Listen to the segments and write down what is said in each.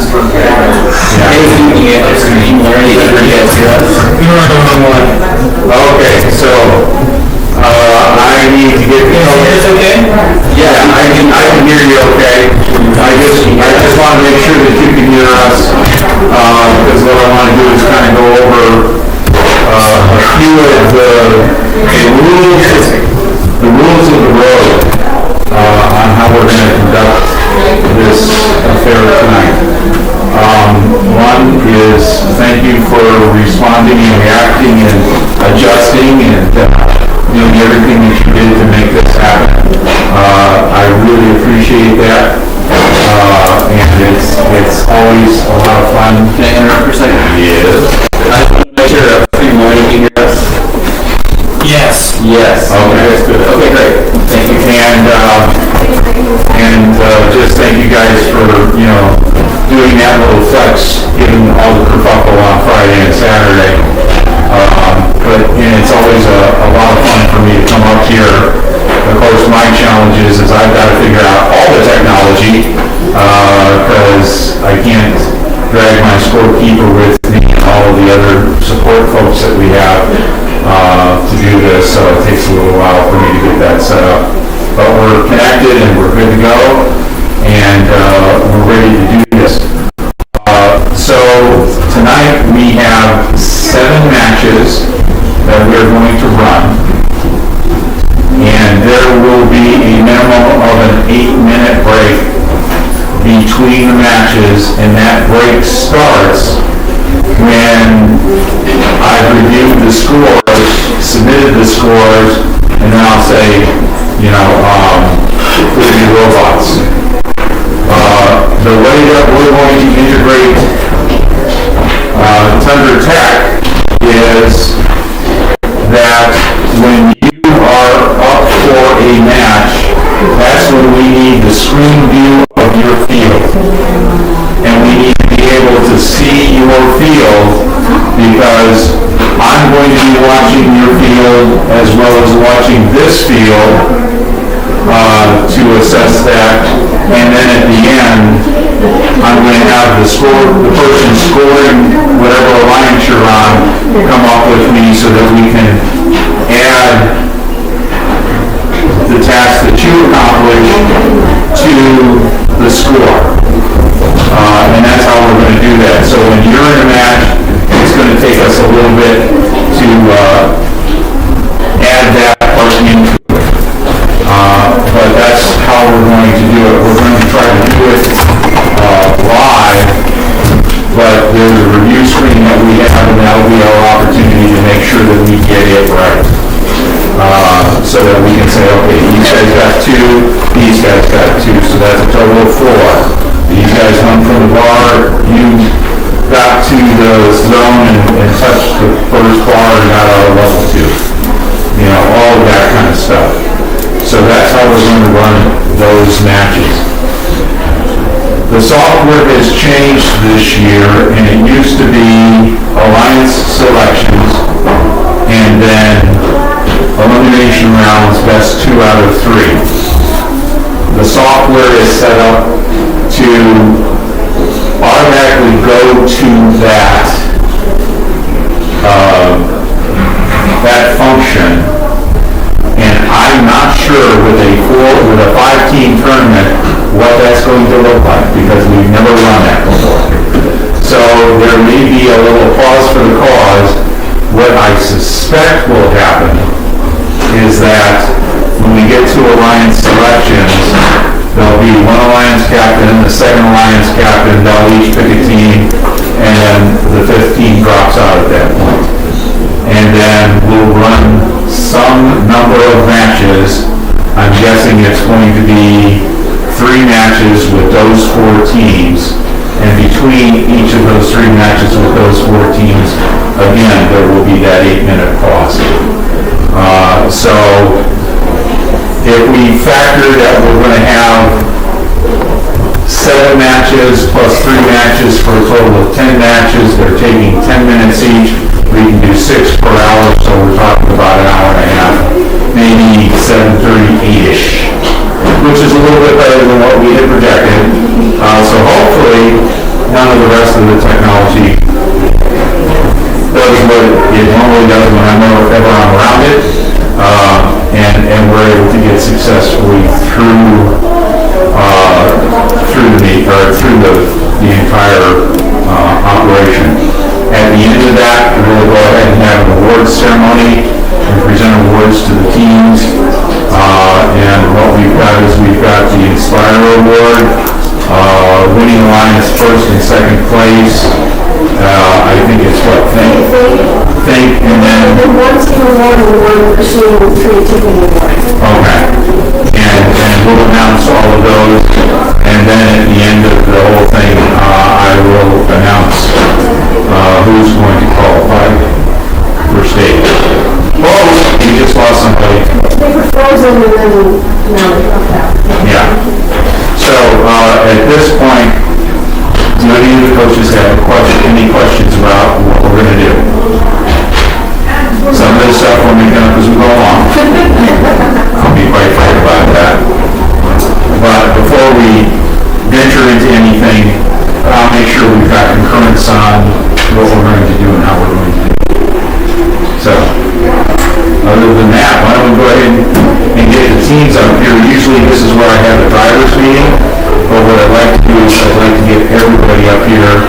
Okay, so I need to get. It's okay. Yeah, I can hear you. Okay. I just want to make sure that you can hear us, because what I want to do is kind of go over a few of the rules of the road on how we're going to conduct this affair tonight. One is thank you for responding and reacting and adjusting and doing everything that you did to make this happen. I really appreciate that, and it's always a lot of fun. Can I interrupt for a second? Yes. I want to make sure everything morning you hear us. Yes. Yes. Okay. That's good. Okay, great. Thank you. And just thank you guys for doing that little flex, getting all the kerfuffle on Friday and Saturday. And it's always a lot of fun for me to come up here. Of course, my challenge is I've got to figure out all the technology, because I can't drag my scorekeeper with me and all of the other support folks that we have to do this, so it takes a little while for me to get that set up. But we're connected and we're good to go, and we're ready to do this. So tonight we have 7 matches that we're going to run, and there will be a minimum of an 8-minute break between the matches, and that break starts when I've reviewed the scores, submitted the scores, and then I'll say, who are your robots? The way that we're going to integrate Thunder Tech is that when you are up for a match, that's when we need the screen view of your field. And we need to be able to see your field, because I'm going to be watching your field as well as watching this field to assess that. And then at the end, I'm going to have the person scoring whatever alliance you're on come up with me, so that we can add the task that you accomplished to the score. And that's how we're going to do that. So when you're in a match, it's going to take us a little bit to add that part into it. But that's how we're going to do it. We're going to try to do it live, but there's a review screen that we have, and that'll be our opportunity to make sure that we get it right. So that we can say, okay, these guys got 2, these guys got 2, so that's a total of 4. These guys hung from the bar, you got to the zone and touched the first bar and got out of level 2. All of that kind of stuff. So that's how we're going to run those matches. The software has changed this year, and it used to be alliance selections and then elimination rounds, best 2 out of 3. The software is set up to automatically go to that function, and I'm not sure with a 5-team tournament what that's going to look like, because we've never run that before. So there may be a little pause for the cause. What I suspect will happen is that when we get to alliance selections, there'll be one alliance captain, the second alliance captain, they'll each pick a team, and then the 5th team drops out at that point. And then we'll run some number of matches. I'm guessing it's going to be 3 matches with those 4 teams, and between each of those 3 matches with those 4 teams, again, there will be that 8-minute pause. So if we factor that we're going to have 7 matches plus 3 matches for a total of 10 matches, they're taking 10 minutes each. We can do 6 per hour, so we're talking about an hour and a half, maybe 7:30-ish, which is a little bit better than what we had projected. So hopefully, now none of the rest of the technology does what it normally does when I'm ever around it, and we're able to get successfully through the entire operation. At the end of that, we'll go ahead and have an awards ceremony and present awards to the teams. And what we've got is we've got the Inspire Award, winning alliance first and second place. I think it's what, think, and then one team award and one machine creativity award. Okay. And we'll announce all of those, and then at the end of the whole thing, I will announce who's going to qualify for state. Oh, you just lost somebody. They were frozen and then now they popped out. Yeah. So at this point, do any of the coaches have any questions about what we're going to do? Some of this stuff we'll make up as we go along. I'll be quite frank about that. But before we venture into anything, I'll make sure we've got concurrence on what we're going to do and how we're going to do it. So, other than that, why don't we go ahead and get the teams up here. Usually this is where I have the drivers meeting, but what I'd like to do is I'd like to get everybody up here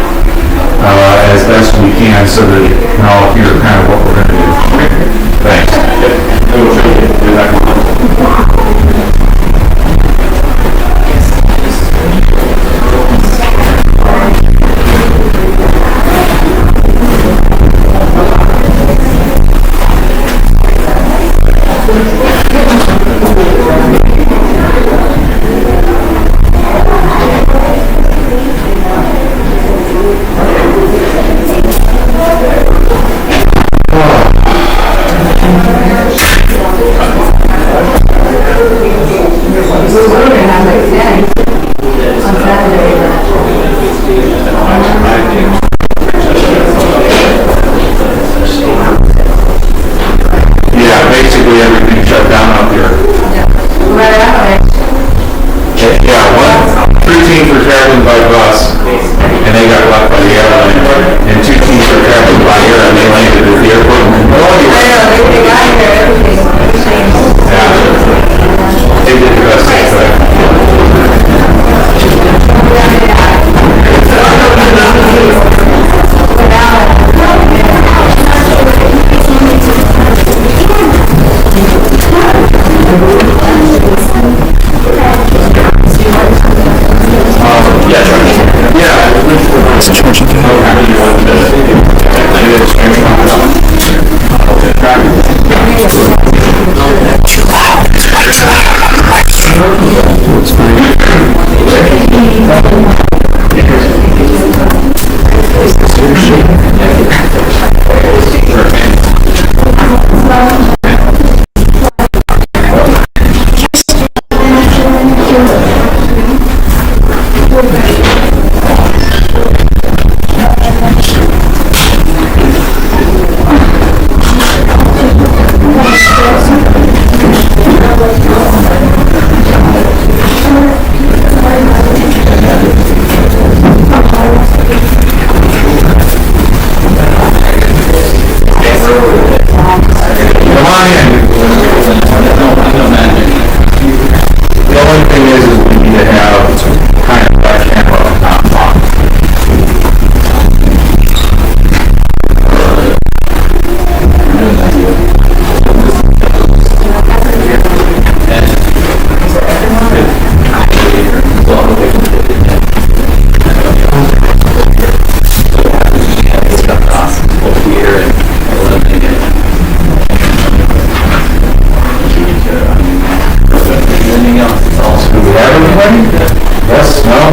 as best we can so that you can all hear kind of what we're going to do. Thanks.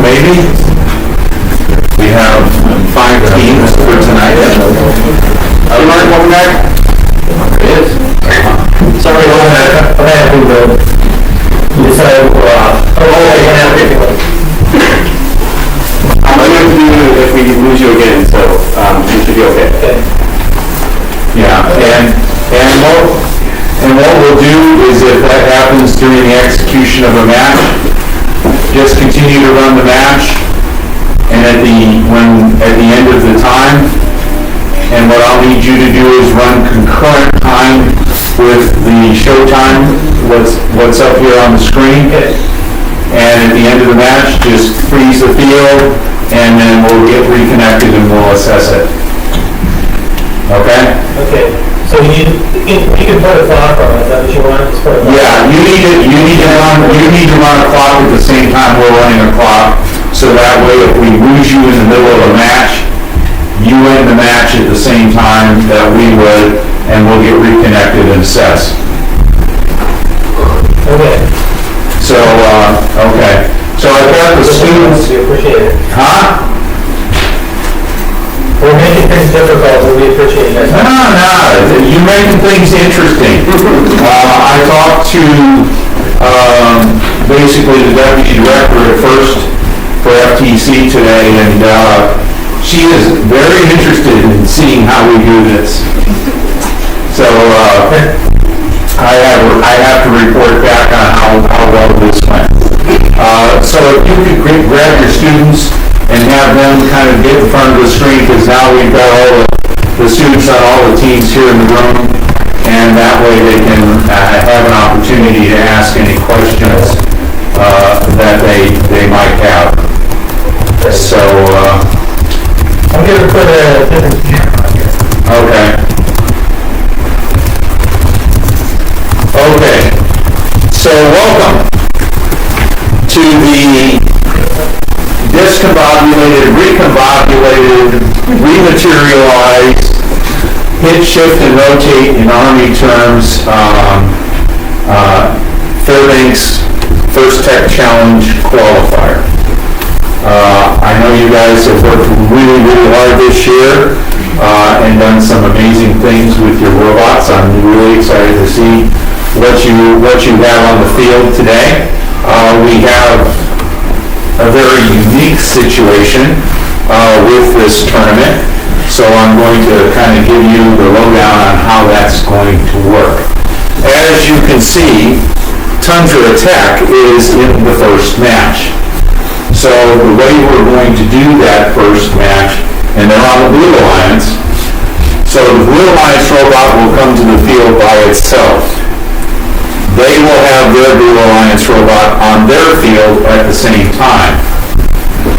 Maybe. We have 5 teams for tonight. Mark, welcome back. It is. Sorry, go ahead. I'm going to do if we lose you again, so you should be okay. Yeah, and what we'll do is if that happens during the execution of a match, just continue to run the match. and at the end of the time, and what I'll need you to do is run concurrent time with the show time, what's up here on the screen. And at the end of the match, just freeze the field, and then we'll get reconnected and we'll assess it. Okay? Okay, so you can put a clock on it, is that what you want? Just put a clock? Yeah, you need to run a clock at the same time we're running a clock, so that way if we lose you in the middle of a match, you end the match at the same time that we would, and we'll get reconnected and assess. Okay. So, okay. So I've got the students. We appreciate it. Huh? We're making things difficult, but we appreciate it. No, you're making things interesting. I talked to basically the deputy director at first for FTC today, and she is very interested in seeing how we do this. So I have to report back on how well this went. So if you could grab your students and have them kind of get in front of the screen, because now we've got all the students on all the teams here in the room, and that way they can have an opportunity to ask any questions that they might have. So, I'm going to put a different camera on here. okay. Okay. So welcome to the discombobulated, recombobulated, rematerialized, hit, shift, and rotate in Army terms, Fairbanks First Tech Challenge Qualifier. I know you guys have worked really, really hard this year and done some amazing things with your robots. I'm really excited to see what you have on the field today. We have a very unique situation with this tournament, so I'm going to kind of give you the lowdown on how that's going to work. As you can see, Tundra Tech is in the first match. So the way we're going to do that first match, and they're on the Blue Alliance, so the Blue Alliance robot will come to the field by itself. They will have their Blue Alliance robot on their field at the same time.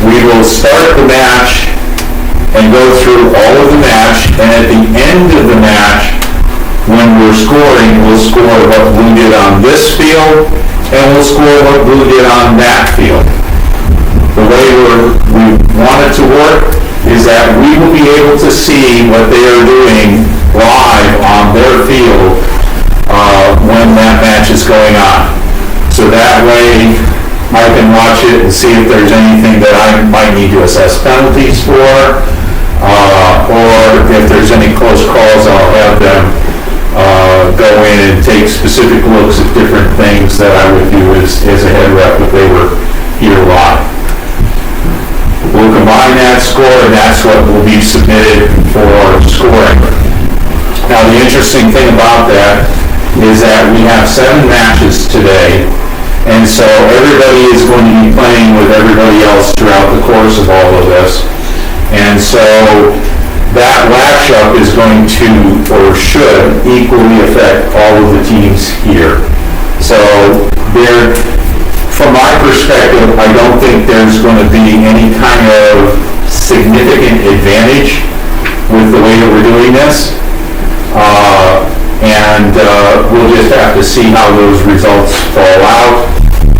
We will start the match and go through all of the match, and at the end of the match, when we're scoring, we'll score what Blue did on this field, and we'll score what Blue did on that field. The way we want it to work is that we will be able to see what they are doing live on their field when that match is going on. So that way I can watch it and see if there's anything that I might need to assess penalties for, or if there's any close calls, I'll have them go in and take specific looks at different things that I would do as a head rep if they were here live. We'll combine that score, and that's what will be submitted for scoring. Now, the interesting thing about that is that we have 7 matches today, and so everybody is going to be playing with everybody else throughout the course of all of this. And so that matchup is going to, or should, equally affect all of the teams here. So from my perspective, I don't think there's going to be any kind of significant advantage with the way that we're doing this. We'll just have to see how those results fall out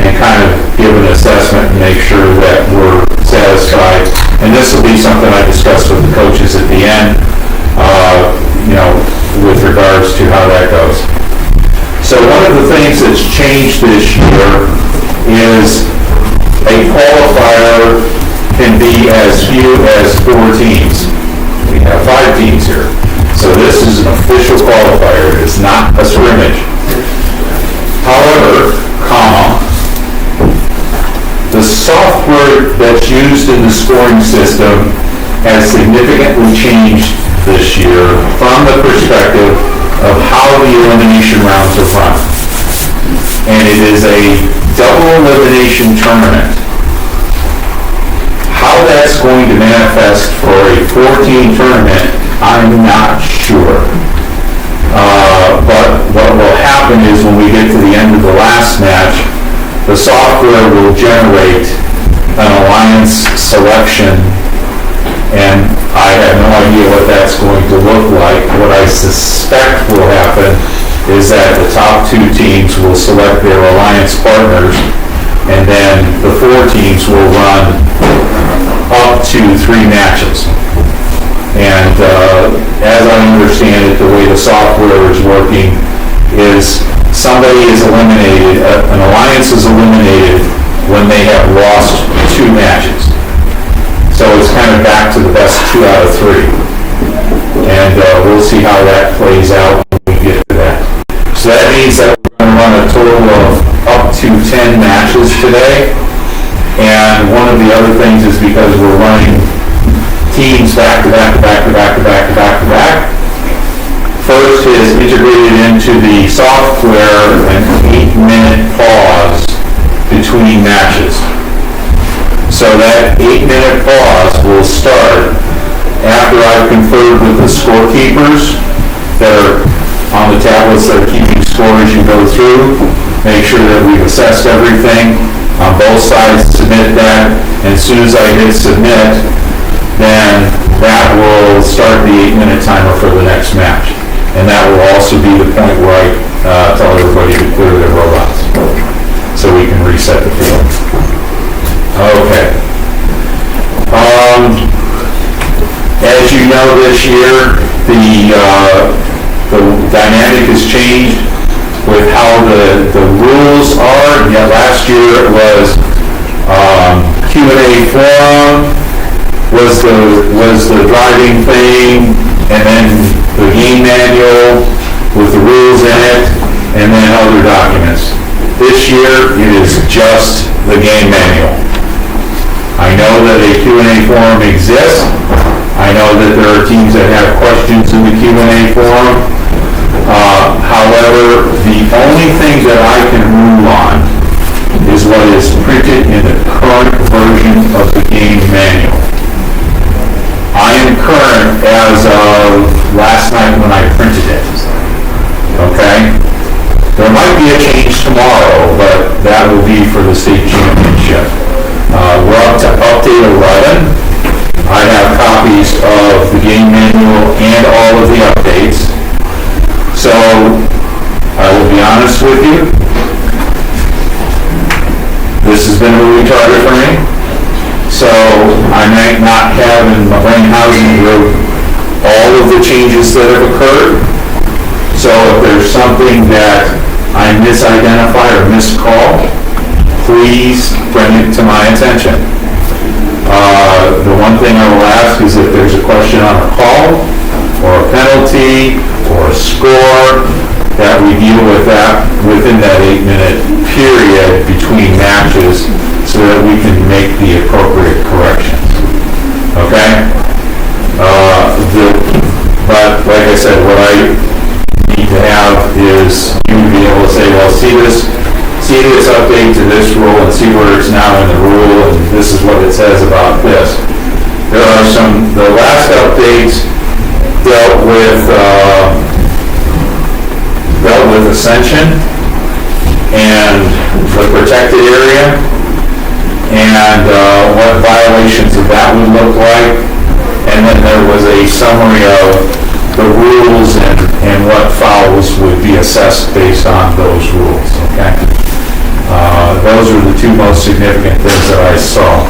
and kind of give an assessment and make sure that we're satisfied. And this will be something I discussed with the coaches at the end, with regards to how that goes. So one of the things that's changed this year is a qualifier can be as few as 4 teams. We have 5 teams here. So this is an official qualifier. It's not a scrimmage. However, the software that's used in the scoring system has significantly changed this year from the perspective of how the elimination rounds are run. And it is a double elimination tournament. How that's going to manifest for a 14 tournament, I'm not sure. But what will happen is when we get to the end of the last match, the software will generate an alliance selection, and I have no idea what that's going to look like. What I suspect will happen is that the top 2 teams will select their alliance partners, and then the 4 teams will run up to 3 matches. And as I understand it, the way the software is working is somebody is eliminated, an alliance is eliminated when they have lost 2 matches. So it's kind of back to the best 2 out of 3. And we'll see how that plays out when we get to that. So that means that we're going to run a total of up to 10 matches today. And one of the other things is because we're running teams back to back to back to back to back to back to back. First is integrated into the software an 8-minute pause between matches. So that 8-minute pause will start after I've conferred with the scorekeepers that are on the tablets that are keeping score as you go through. Make sure that we've assessed everything on both sides, submit that, and as soon as I hit submit, then that will start the 8-minute timer for the next match. And that will also be the point where I tell everybody to clear their robots so we can reset the field. Okay. As you know, this year, the dynamic has changed with how the rules are. Yeah, last year it was Q&A forum was the driving thing, and then the game manual with the rules in it, and then other documents. This year, it is just the game manual. I know that a Q&A forum exists. I know that there are teams that have questions in the Q&A forum. However, the only thing that I can rule on is what is printed in the current version of the game manual. I am current as of last night when I printed it. Okay? There might be a change tomorrow, but that will be for the state championship. We're up to update 11. I have copies of the game manual and all of the updates. So, I will be honest with you. This has been a moving target for me. So I might not have in my brain housing group all of the changes that have occurred. So if there's something that I misidentify or miscall, please bring it to my attention. The one thing I will ask is if there's a question on a call or a penalty or a score, that we deal with that within that 8-minute period between matches so that we can make the appropriate corrections. Okay? But like I said, what I need to have is you to be able to say, well, see this update to this rule and see where it's now in the rule, and this is what it says about this. There are the last updates dealt with ascension and the protected area, and what violations of that would look like. And then there was a summary of the rules and what fouls would be assessed based on those rules, okay? Those are the 2 most significant things that I saw.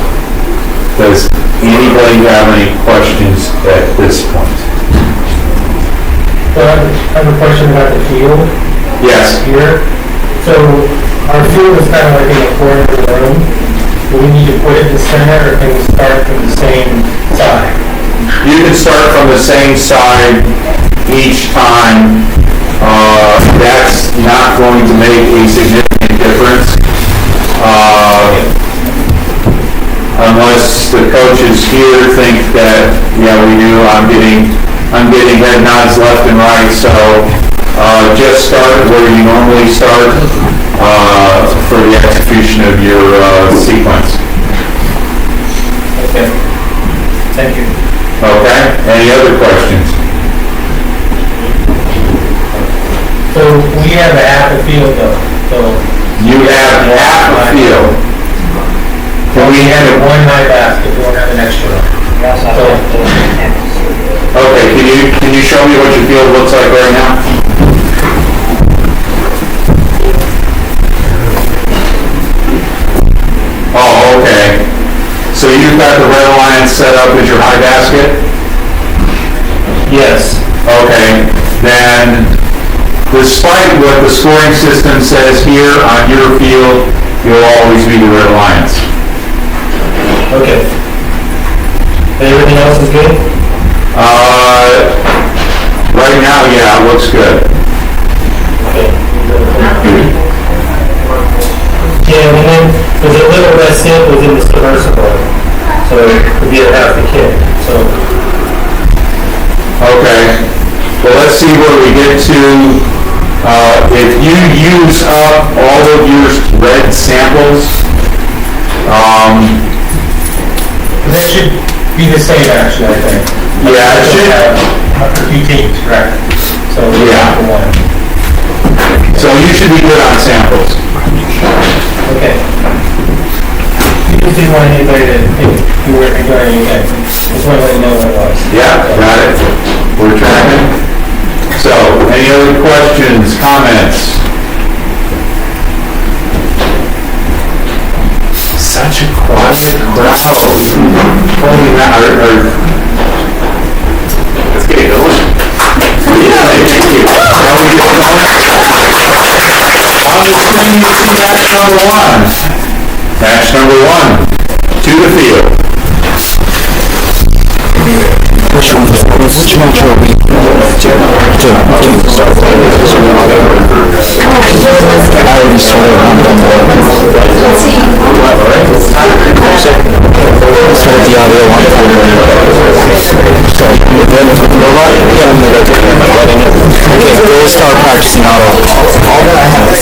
Does anybody have any questions at this point? So I have a question about the field. Yes. Here. So our field is kind of like in a corner of the room. Do we need to put it in the center, or can we start from the same side? You can start from the same side each time. That's not going to make a significant difference. Unless the coaches here think that, yeah, we do, I'm getting head nods left and right, so just start where you normally start for the execution of your sequence. Okay. Thank you. Okay, any other questions? So we have a half a field though, so. You have half a field. Can we have have one high basket, we don't have an extra one. Okay, can you show me what your field looks like right now? Oh, okay. So you've got the red line set up as your high basket? Yes. Okay, then despite what the scoring system says here on your field, you'll always be the red Lions. Okay. Everything else is good? Right now, yeah, it looks good. Okay. Yeah, and then there's a little less samples in the submersible, so we get half the kit, so. Okay, well, let's see where we get to. If you use up all of your red samples, That should be the same actually, I think. Yeah, it should. Have a few teams, correct? So we Yeah. have one. so you should be good on samples. Okay. You just didn't want anybody to think you weren't doing anything. Just want to let you know what it was. Yeah, got it. We're tracking. So, any other questions, comments? Such a quiet crowd. Holy mackerel. Let's get it going. Yeah, thank you. Shall we get going? On the screen, you see match number one. Match number one, to the field. Which match are we? I already saw it. So the other one. Okay, we'll start practicing auto. All that I have is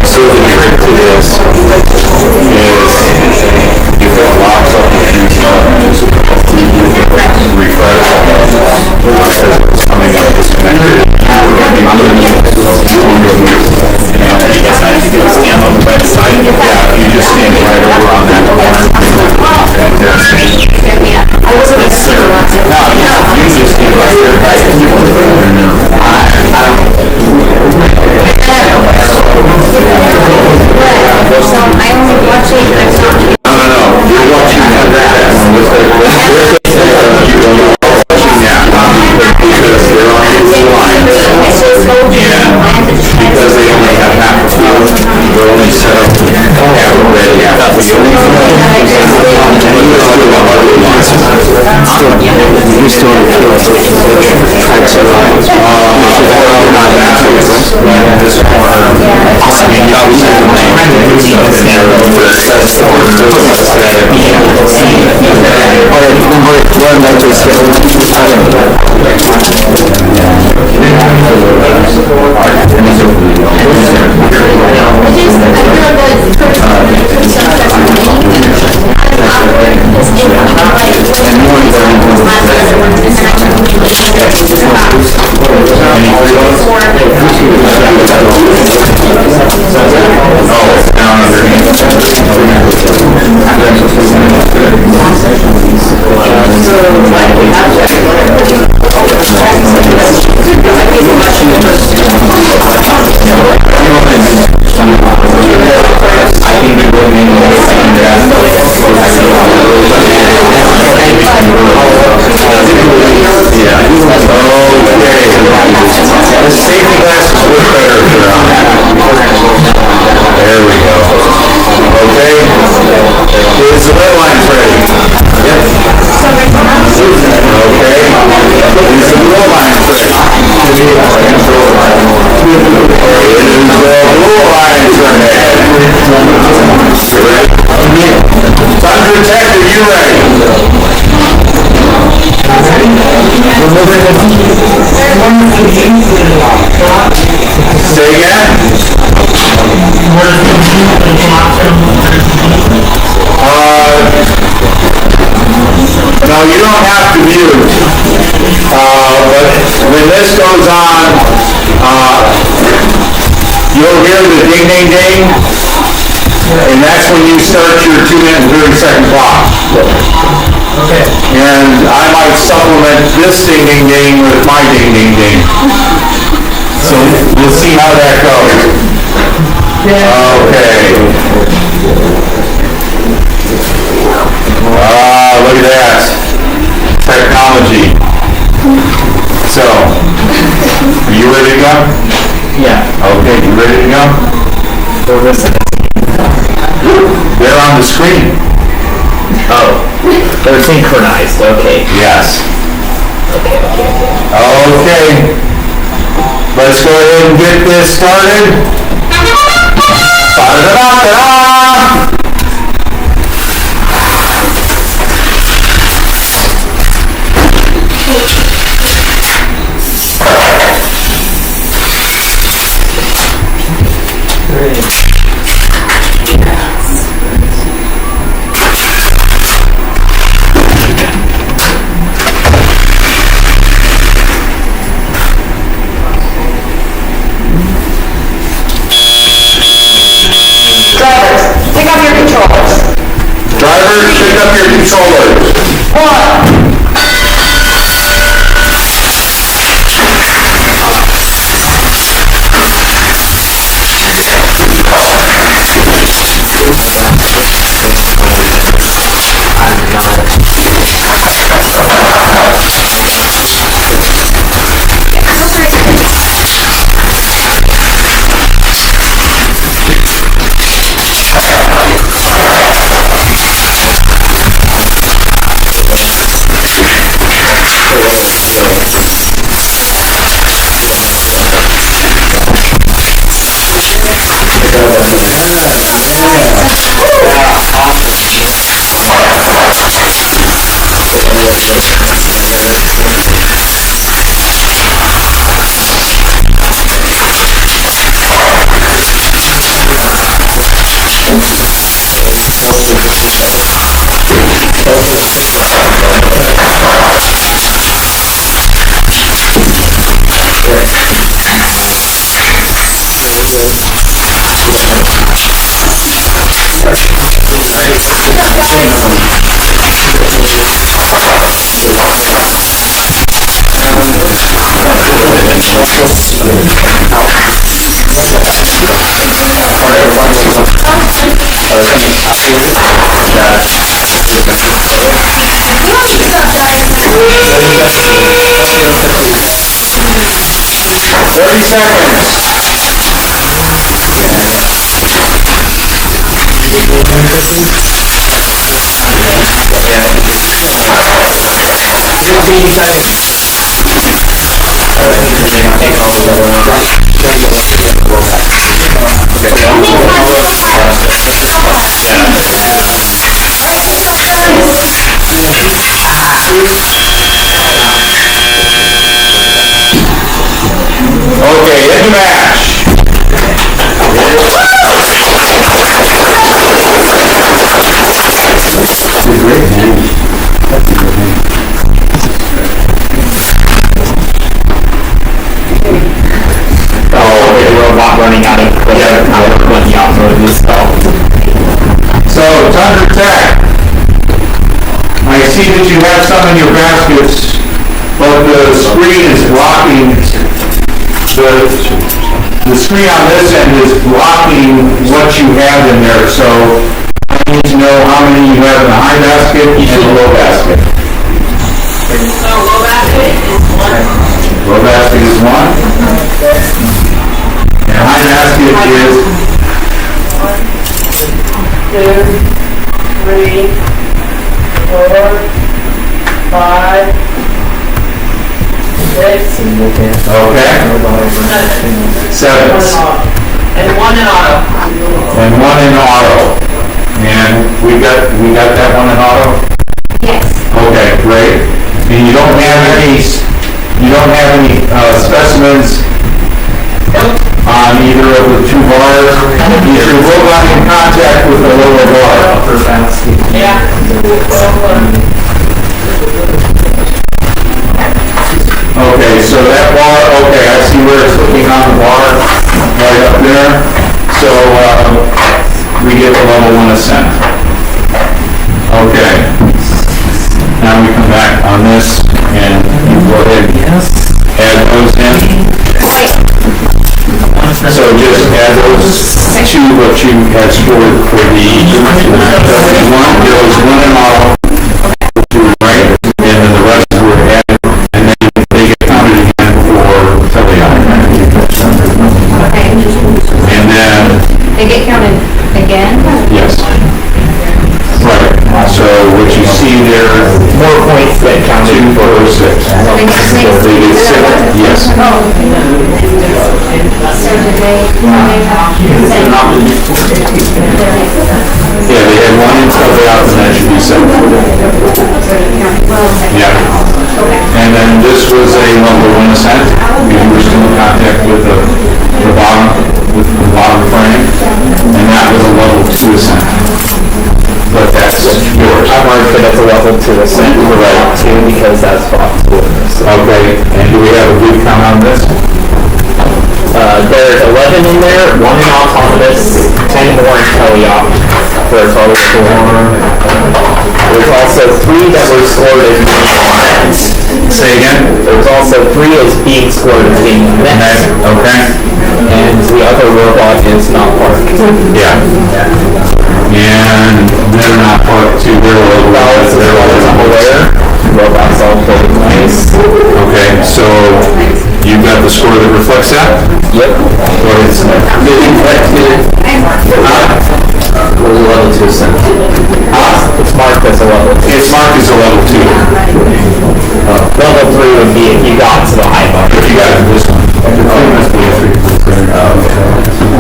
So the trick to this is you put locks up the fuse, refresh, says it's coming up disconnected. Stand on the right side. Yeah, you just stand right over on that corner. I wasn't sure. No, you just stand right So I only watch it, I'm not. No, you're watching that. You're watching that, because they're on the line. Because they only have half a field, they're only set up to have a red half a field. we still have This corner, I mean, you obviously can down underneath. No, you don't have to mute. But when this goes on, you'll hear the ding, ding, ding. And that's when you start your 2-minute and 30-second clock. Okay. And I might supplement this ding, ding, ding with my ding, ding, ding. So we'll see how that goes. Okay. Look at that. Technology. So, are you ready to go? Yeah. Okay, you ready to go? They're on the screen. Oh, they're synchronized. Okay. Yes. Okay. Let's go ahead and get this started. Ba-da-da-da-da! Drivers, pick up your controllers. 1. Okay, in the match. Robot running out of So, Thunder Tech, I see that you have some in your baskets, but the screen is blocking, the screen on this end is blocking what you have in there, so I need to know how many you have in the high basket and the low basket. So low basket is 1. Low basket is 1. And high basket is 2, 3, 4, 5, 6, okay. 7. and 1 in auto. And 1 in auto. And we got that one in auto? Yes. Okay, great. And you don't have any specimens on either of the 2 bars? Is your robot in contact with the lower bar? Yeah. so, we get the level 1 ascent. Okay. Now we come back on this, and you go ahead and add those in. So just add those to what you had scored for the one, there was one in all, right? And then the rest were added, and then they get counted again for teleon. Okay. And then, They get counted again? yes. Right, so what you see there, More points get counted 2, 4, 6. They get six? They get 6, yes. Oh. So did they have? Yeah, they had one in teleon, and that should be 7. Yeah. And then this was a level 1 ascent, because you were still in contact with the bottom frame, and that was a level 2 ascent. But that's yours. I marked it as a level 2 ascent for right 2 because that's Fox coordinates. Okay, and do we have a good count on this? There's 11 in there, 1 in autonomous, 10 more in teleop for a total score. There's also 3 that were scored as being met. Say again? There's also 3 as being scored as being met. Okay. And the other robot is not parked. Yeah. And they're not part 2, they're all, They're all aware. Robots all played nice. okay, so you've got the score that reflects that? Yep. Or it's, What was a level 2 ascent? It's marked as a level 2. it's marked as a level 2. Level 3 would be if you got to the high bar. If you got this one.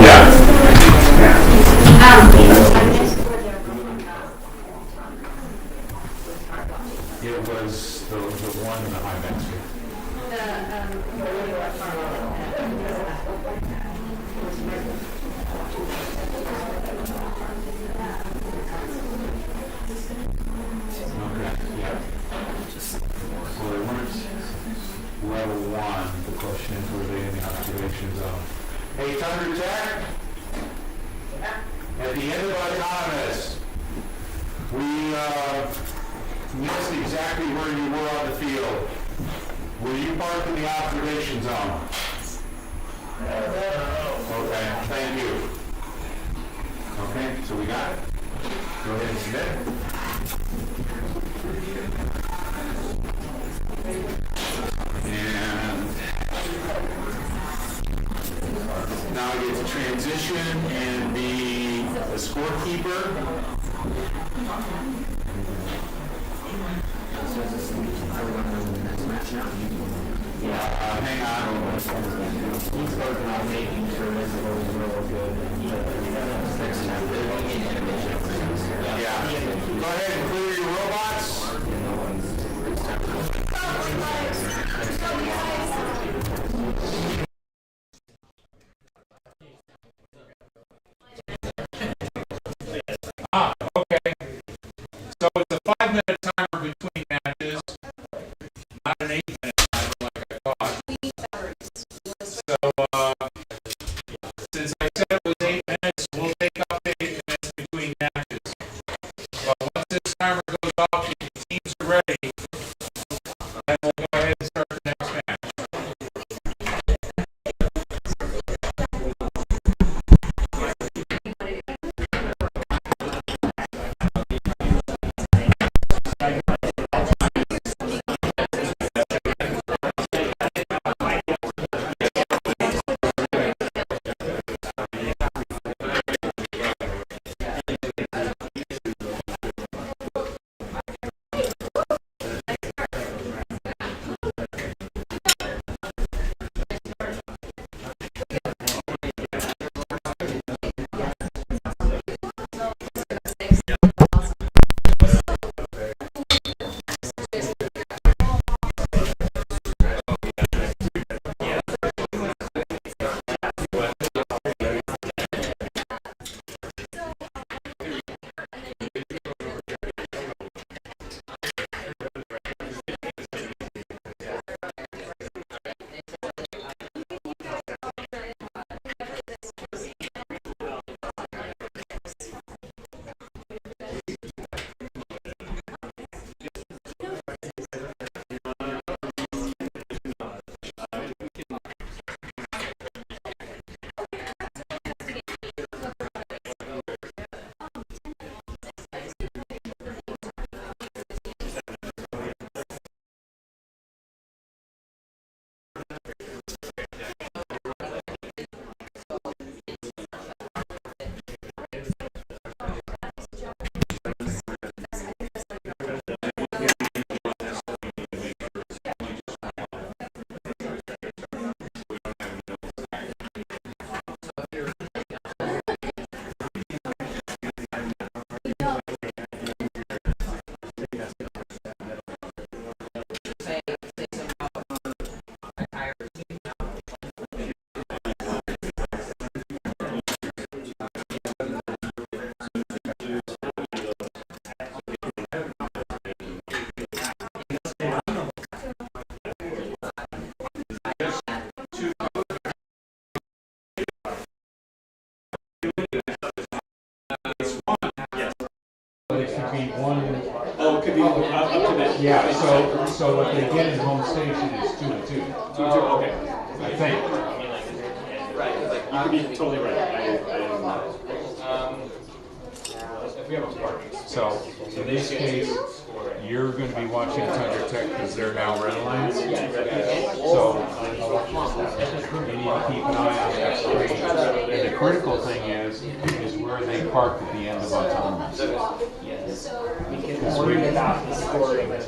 Yeah. It was the one in the high bank street. Okay, yeah. So they weren't level 1, the question is were they in the observation zone? Hey, Thunder Tech? At the end of autonomous, we missed exactly where you were on the field. Were you parked in the observation zone? Okay, thank you. Okay, so we got it. Go ahead and submit. And now I get to transition and be the scorekeeper. Hang on. He's working on making sure this goes real good. Yeah. Go ahead and clear your robots. So it's a 5-minute timer between matches, not an 8-minute timer like I thought. So, since I said could be up to that. Yeah, so what they get in home station is 2 and 2. Okay. I think. Right, you could be totally right. If we have a parking. So in this case, you're going to be watching Tundra Tech because they're now red lines. So you need to keep an eye on that screen. And the critical thing is where they park at the end of autonomous. Because we about the scoring of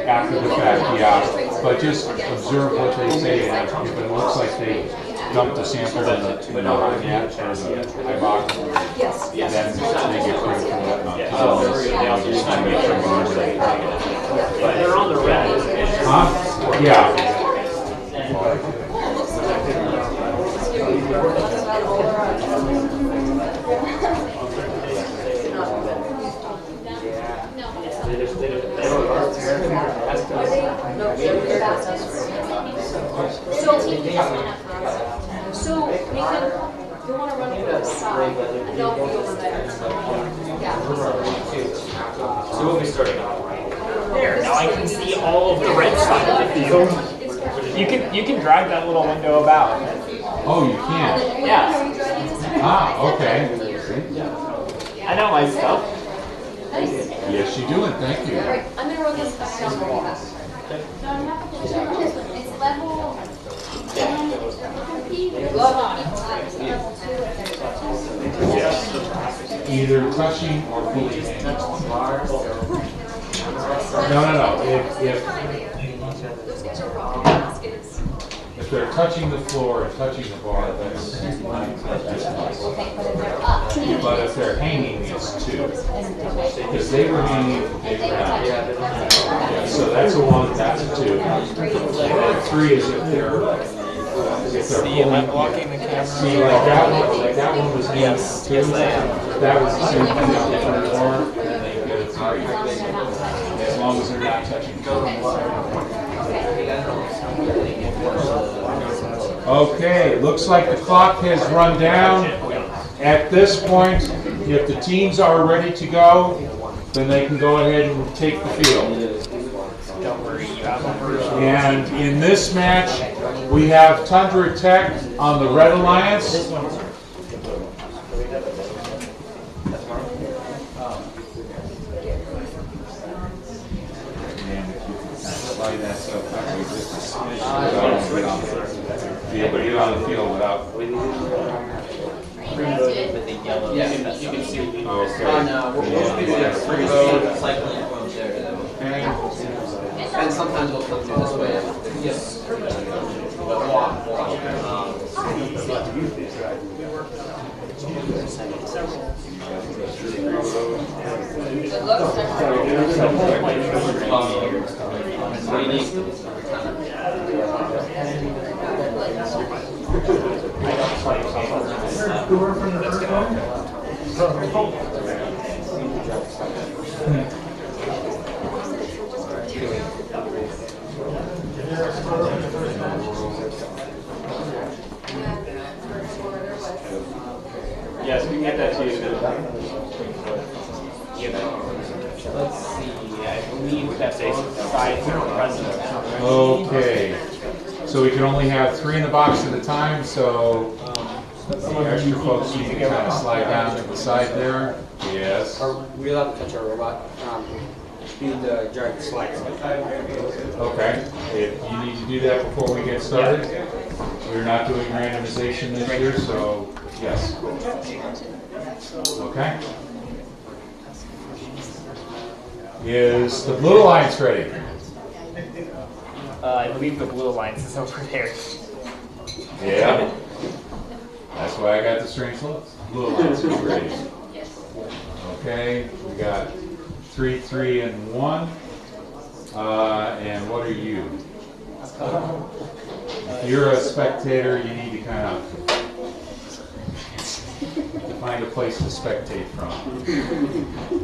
after the fact, yeah. But just observe what they say, and if it looks like they dump the sample in the high net or the high box, then they get credit for that autonomous. They'll just kind of make sure where they park. But they're on the red. Huh? Yeah. So, Nathan, you want to run over the side, and they'll be over there. Yeah. So we'll be starting off right there. Now I can see all of the red side of the field. You can drag that little window about. Oh, you can? Yeah. Ah, okay. I know my stuff. Yes, you do, and thank you. Right, I'm going to run this back down really fast. It's level. Either touching or pulling in. No. If they're touching the floor and touching the bar, that's fine. But if they're hanging, it's 2. Because they were hanging, they were not. Yeah, so that's a 1, that's a 2. And then 3 is if they're pulling. blocking the camera. See, like that one was hanging 2. That was the same thing on the floor, and then they get a 3. As long as they're not touching the floor. Okay, looks like the clock has run down. At this point, if the teams are ready to go, then they can go ahead and take the field. And in this match, we have Tundra Tech on the Red Alliance. Slide that stuff back just a smidge. Be able to get on the field without. Yeah, you can see. Okay. We're supposed to be doing freeload cycling from there to there. And sometimes we'll come through this way. Yes. But walk. Yes, we can get that to you. Let's see. I believe that's a side president. Okay. So we can only have 3 in the box at a time, so the extra folks need to kind of slide down to the side there. Yes. Are we allowed to touch our robot? Speed the drag slides. Okay. If you need to do that before we get started, we're not doing randomization this year, so yes. Okay. Is the Blue Alliance ready? I believe the blue alliance is over there. Yeah. That's why I got the strange looks. Blue Alliance is ready. Okay, we got 3, 3, and 1. And what are you? If you're a spectator, you need to kind of find a place to spectate from.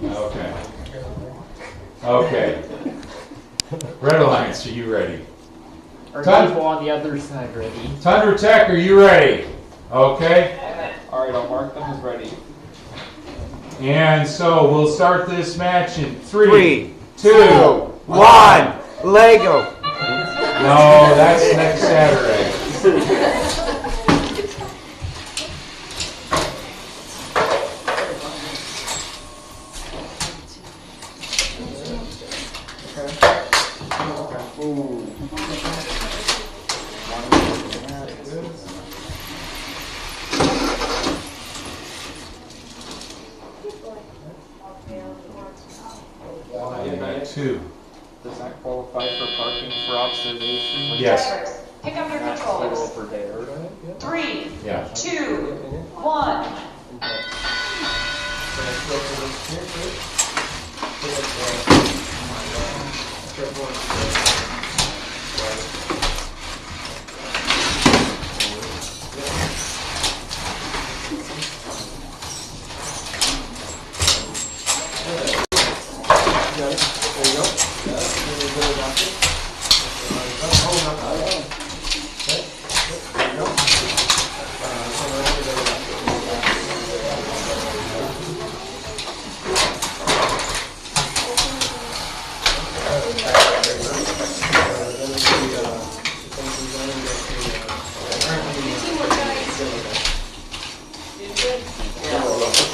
Okay. Okay. Red Alliance, are you ready? Are people on the other side ready? Tundra Tech, are you ready? Okay. All right, I'll mark them as ready. And so we'll start this match in 3, 3, 2, 1, Lego. No, that's next Saturday. Two. Does that qualify for parking for observation? Yes. Pick up your That's controls. over there. 3, Yeah. 2, 1.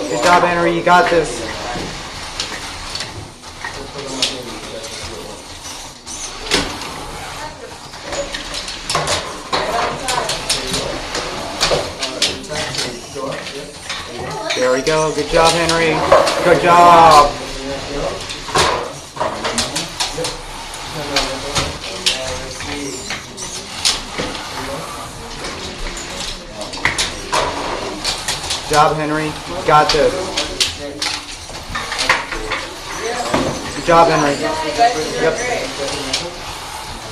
Good job, Henry. You got this. There we go. Good job, Henry. Good job. Good job, Henry. You got this. Good job, Henry. Yep.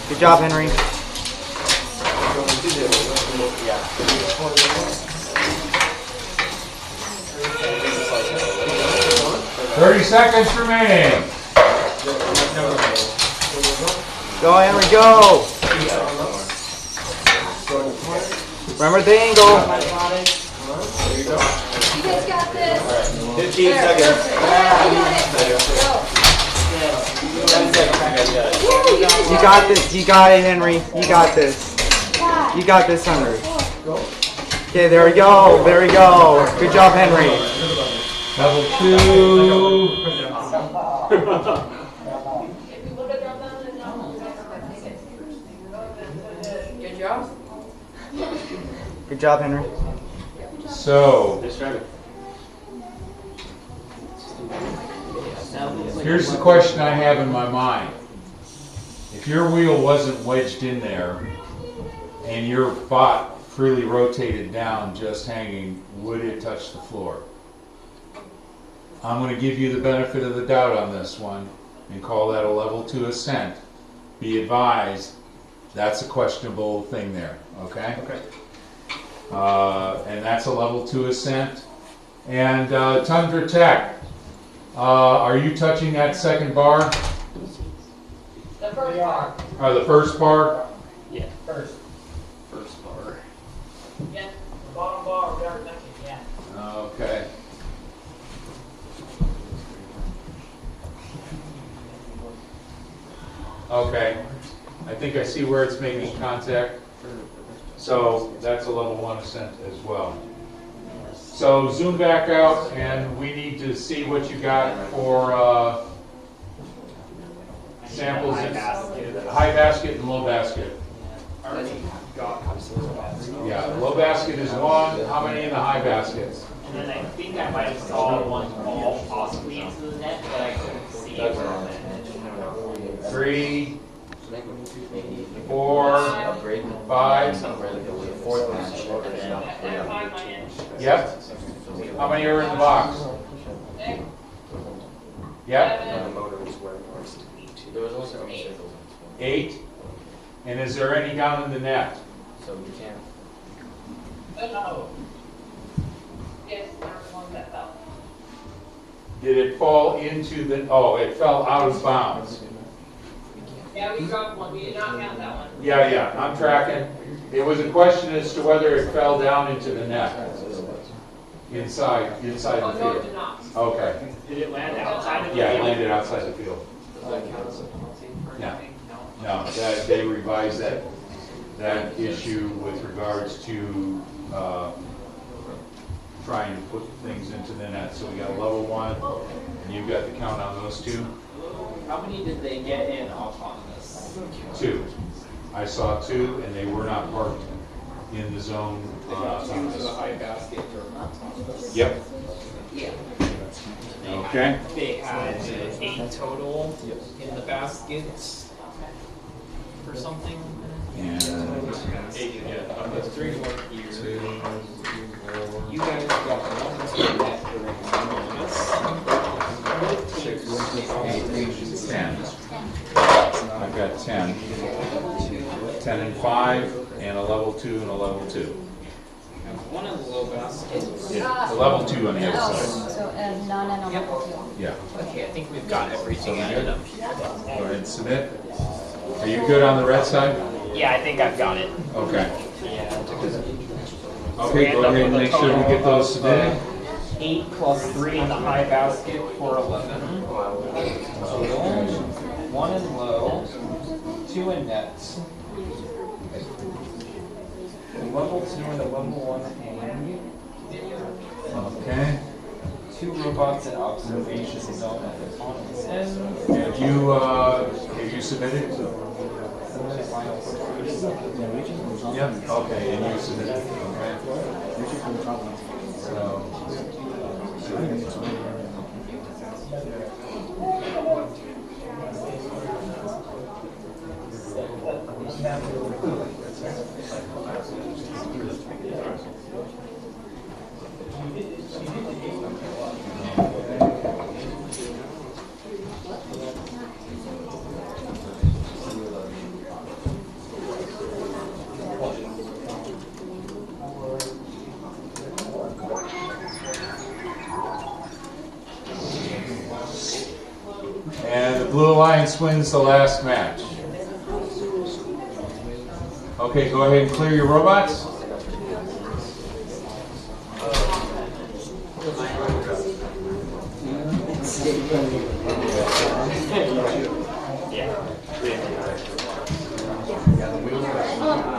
Good job, Henry. 30 seconds remaining. Go, Henry, go. Remember the angle. You guys got this. 15 seconds. You got this. You got it, Henry. You got this. You got this, Henry. Okay, there we go. There we go. Good job, Henry. Level 2. Good job. Good job, Henry. So, here's the question I have in my mind. If your wheel wasn't wedged in there and your bot freely rotated down just hanging, would it touch the floor? I'm going to give you the benefit of the doubt on this one and call that a level 2 ascent. Be advised, that's a questionable thing there, okay? Okay. And that's a level 2 ascent. And Tundra Tech, are you touching that second bar? The first bar. Or the first bar? Yeah. First bar. Yeah. Bottom bar, we are touching, yeah. Okay. Okay. I think I see where it's making contact. So that's a level 1 ascent as well. So zoom back out and we need to see what you got for samples in high basket and low basket. Yeah, low basket is 1. How many in the high baskets? And then I think I might have saw one ball possibly into the net, but I couldn't see it. 3, 4, 5. Yep. How many are in the box? Yep. 8. And is there any down in the net? So we can't. Yes, there was one that fell. Did it fall into the, oh, it fell out of bounds. Yeah, we dropped one. We did not count that one. Yeah, I'm tracking. It was a question as to whether it fell down into the net. Inside the No, it field. did not. Okay. Did it land outside of the Yeah, it field? landed outside the field. Yeah. No, that, they revised that issue with regards to, trying to put things into the net. So we got a level 1, and you've got the count on those 2. How many did they get in autonomous? 2. I saw 2, and they were not parked in the zone. high basket or autonomous? Yep. Yeah. Okay. They had 8 total in the baskets for something. And 8, yeah. Of those 3 more here. You guys got 1, 2 net for autonomous. 10. I've got 10. 10 and 5, and a level 2 and a level 2. One in the low basket. Yeah, a level 2 on the other side. So, none and a level 2. Yeah. Okay, I think we've got everything added up. Go ahead and submit. Are you good on the red side? Yeah, I think I've got it. Okay. Yeah. Okay, go ahead and make sure we get those submitted. 8 plus 3 in the high basket for 11. Total. 1 in low, 2 in net. A level 2 and a level 1 hang. Okay. 2 robots in observation zone at the autonomous end. Have you submitted? Yep. Okay, and you submitted. Okay. So. And the Blue Alliance wins the last match. Okay, go ahead and clear your robots.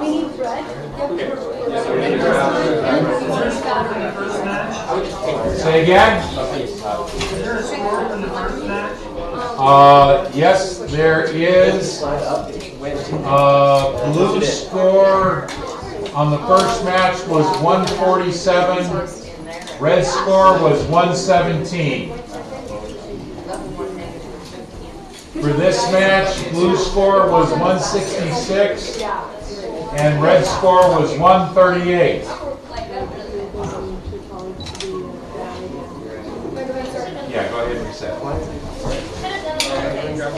We need bread. Say again? Yes, there is. Blue score on the first match was 147. Red score was 117. For this match, blue score was 166 and red score was 138. Yeah, go ahead and reset. Good job,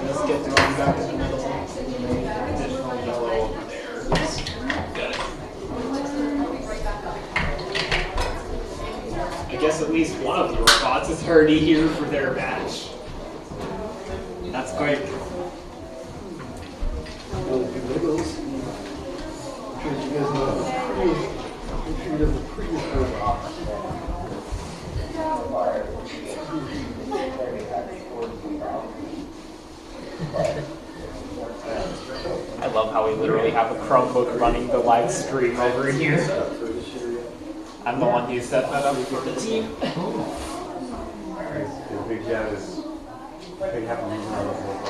Let's get thrown back to the middle. Additional yellow over there. Got it. I guess at least one of the robots is already here for their match. That's quick. I love how we literally have a Chromebook running the live stream over here. I'm the one who set that up for the team.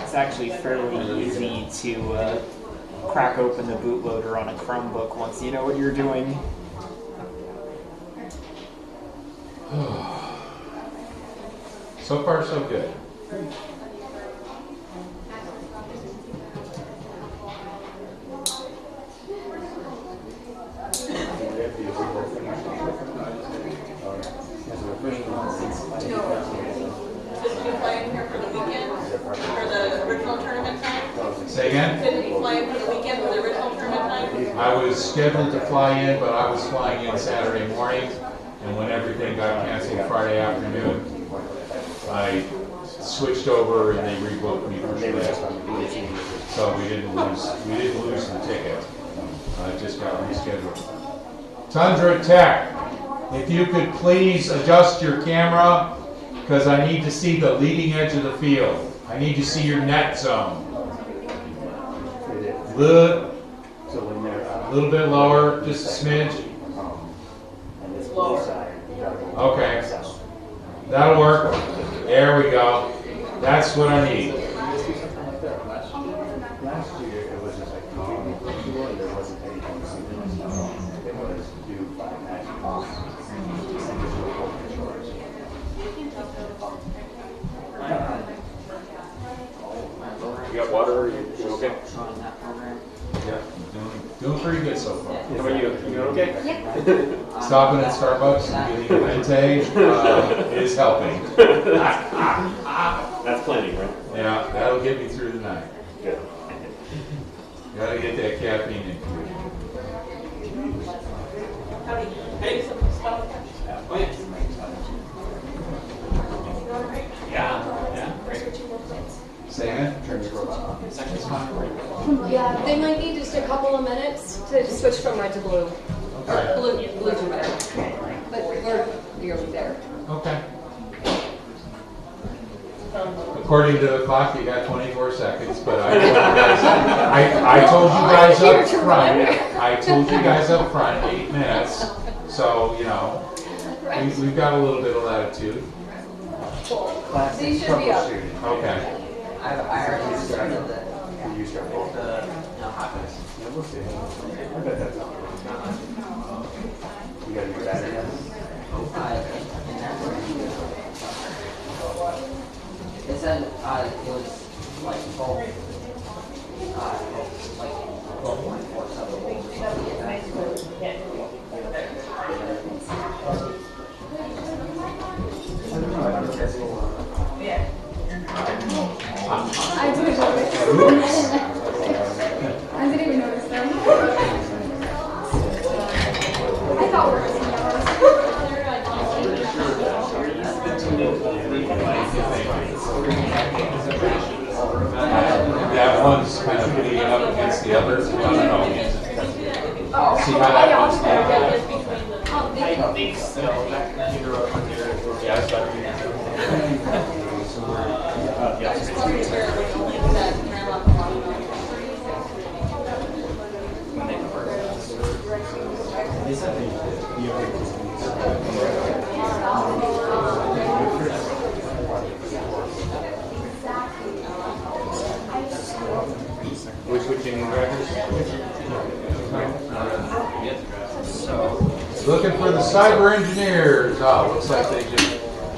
It's actually fairly easy to crack open the bootloader on a Chromebook once you know what you're doing. So far, so good. Say again? Did you fly in for the weekend with the original permit time? I was scheduled to fly in, but I was flying in Saturday morning, and when everything got canceled Friday afternoon, I switched over and they rebooked me for today. So we didn't lose the ticket. It just got rescheduled. Tundra Tech, if you could please adjust your camera, because I need to see the leading edge of the field. I need to see your net zone. A little bit lower, just a smidge. Okay. That'll work. There we go. That's what I need. Last year it was just like there wasn't anything. It was due by magic. You got water? You okay? Yeah, doing pretty good so far. How about you? You okay? Stopping at Starbucks and getting a vente is helping. That's planning, right? Yeah, that'll get me through the night. Good. Gotta get that caffeine in. Hey, some stuff. Oh, yeah. Great. Say again? Yeah, they might need just a couple of minutes to switch from red to blue. Or blue to red. But we're nearly there. Okay. According to the clock, you got 24 seconds, but I told you guys up front. I told you guys up front 8 minutes. So, you know, we've got a little bit of latitude. Cool. So you should be up. Okay. I already started the You start both. hot Yeah, we'll see. I bet that's not. You got your battery on? It said it was like both, like 12.47 volts or I didn't notice. I didn't even notice them. I thought we were missing That one's kind of hitting up against the others. I don't know. Oh, See how that one's I think so. That computer up here. Yeah, it's better. We're switching drivers. Looking for the cyber engineers. Oh, looks like they just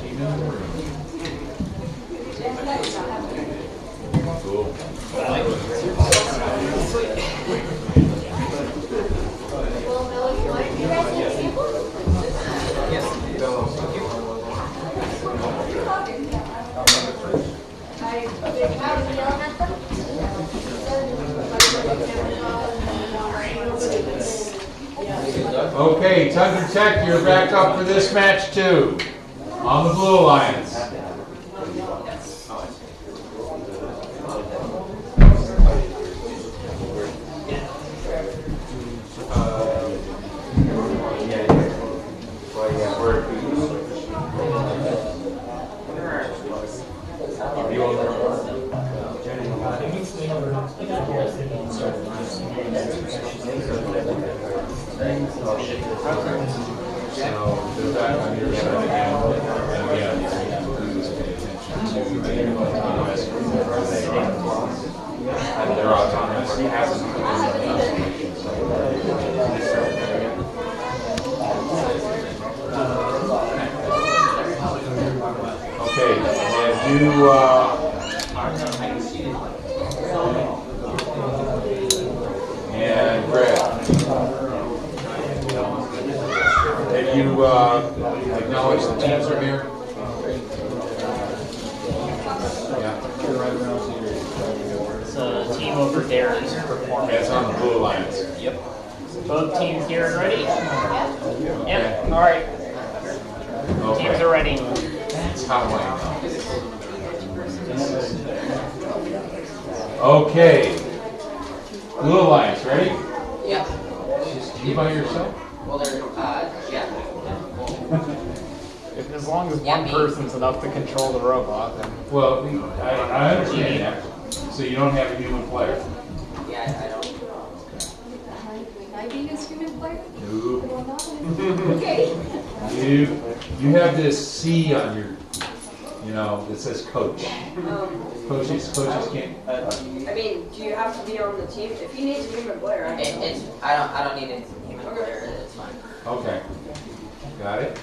came in the room. Cool. Okay, Tundra Tech, you're back up for this match too. On the Blue Alliance. So they're back on your side again. And again, please pay attention to the autonomous. And their autonomous hasn't come okay, and you and Greg. Have you acknowledged the teams are here? Yeah. So team over Darren's performance. That's on the Blue Alliance. Yep. Both teams here and ready? Yep. All right. Teams are ready. That's how I know. Okay. Blue Alliance, ready? Yep. You by yourself? Well, they're, yeah. If, as long as one person's enough to control the robot, then. Well, I understand that. So you don't have a human player? Yeah, I don't. Am I being a human player? No. Okay. You have this C on your, that says coach. Coaches can't. I mean, do you have to be on the team? If he needs a human player, I don't need a human player. It's fine. Okay. Got it.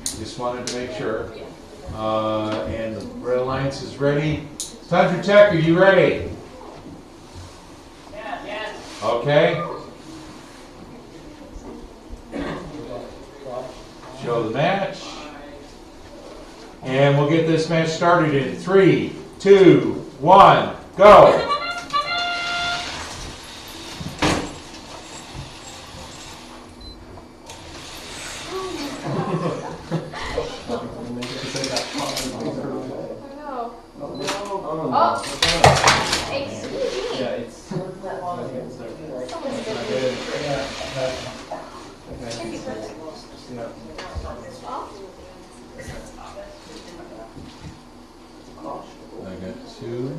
Just wanted to make sure. And the Red Alliance is ready. Tundra Tech, are you ready? yeah. Okay. Show the match. And we'll get this match started in 3, 2, 1, go! Oh, excuse me. I got 2.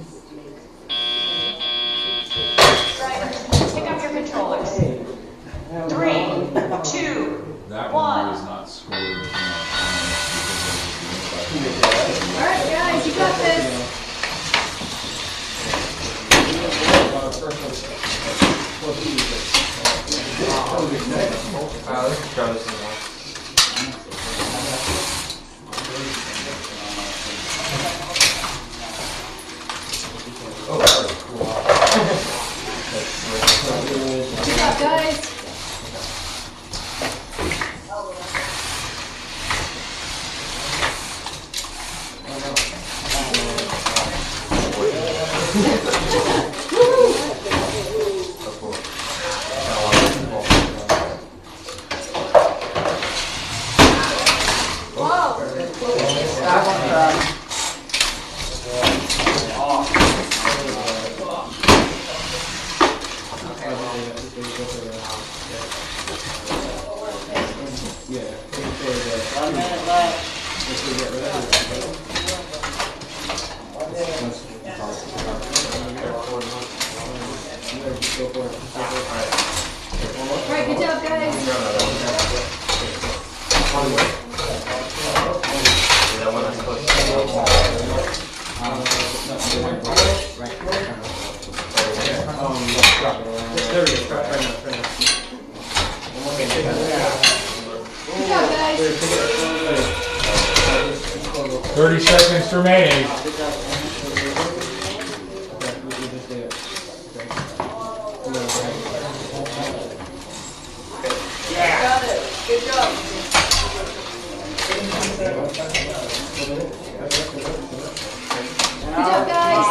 Pick up your controllers. 3, 2, That 1. one was not scored. All right, guys, you got this. Let's try this one. Good job, guys. All right, good job, guys. Good job, guys. 30 seconds remaining. Got it. Good job. Good job, guys.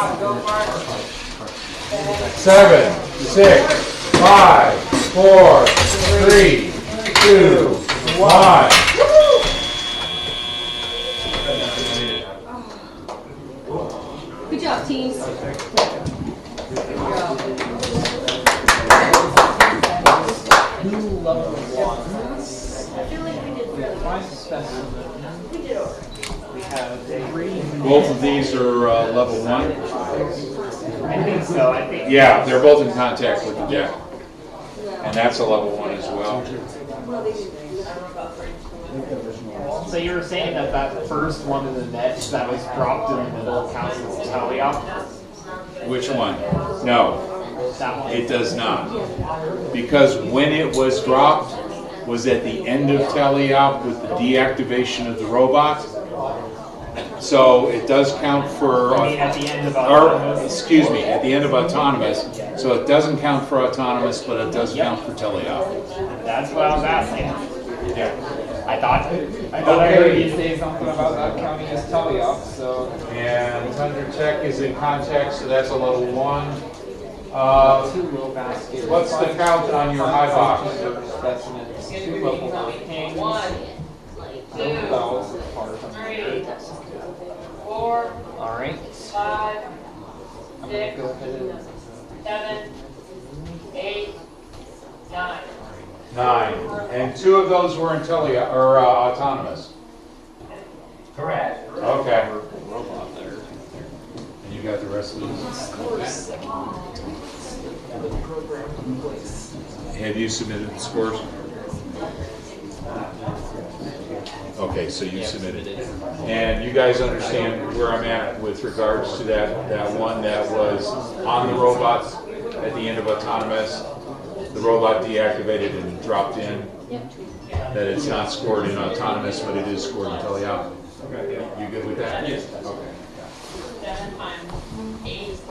7, 6, 5, 4, 3, 2, 1. Good job, teams. Both of these are level 1. I think so. I think. Yeah, they're both in contact with the deck. And that's a level 1 as well. So you were saying that that first one in the net that was dropped in the middle counts as teleop? Which one? No, That one? it does not. Because when it was dropped was at the end of teleop with the deactivation of the robot. So it does count for, I mean, at the end of or, autonomous. excuse me, at the end of autonomous. So it doesn't count for autonomous, but it does count for teleop. That's what I was asking. Yeah. I thought I heard you say something about that counting as teleop, so. And Tundra Tech is in contact, so that's a level 1. Two low baskets. What's the count on your high box? Specimens. Two level hurricanes. 1, 2, 3, 4. All right. 5, 6, 7, 8, 9. 9. And 2 of those were autonomous. Correct. Okay. Robot there. And you got the rest of these? Have you submitted the scores? Okay, so you submitted it. And you guys understand where I'm at with regards to that one that was on the robots at the end of autonomous. The robot deactivated and dropped in. That it's not scored in autonomous, but it is scored in teleop. Okay. You good with that? Yes. Okay. 7 times 8 is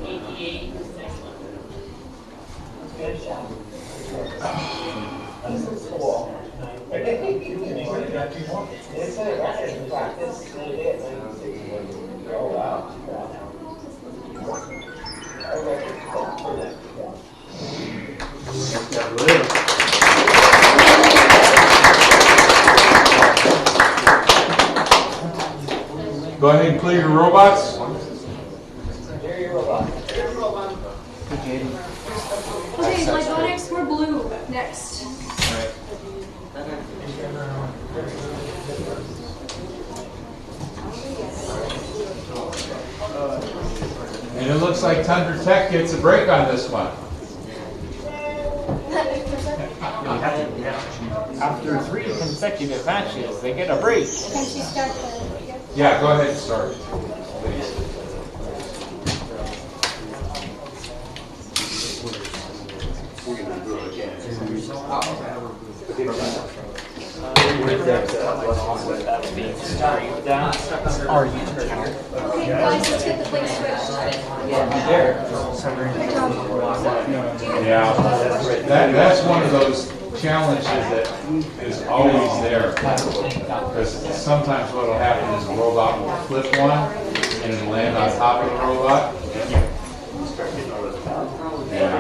88. Good job. Oh, wow. Go ahead and clear your robots. Okay, Robotics, we're blue next. And it looks like Tundra Tech gets a break on this one. After 3 consecutive matches, they get a break. Can she start the? Yeah, go ahead and start, please. Are you turning? Okay, guys, let's get the plate switched. Yeah, that's one of those challenges that is always there. Because sometimes what will happen is a robot will flip one and it'll land on top of the robot. Yeah.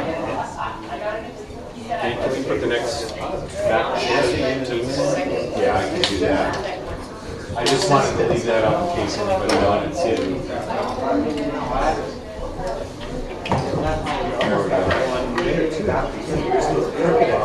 Can we put the next match in Teams? Yeah, I can do that. I just wanted to leave that up in case anybody wanted to see it. There we go.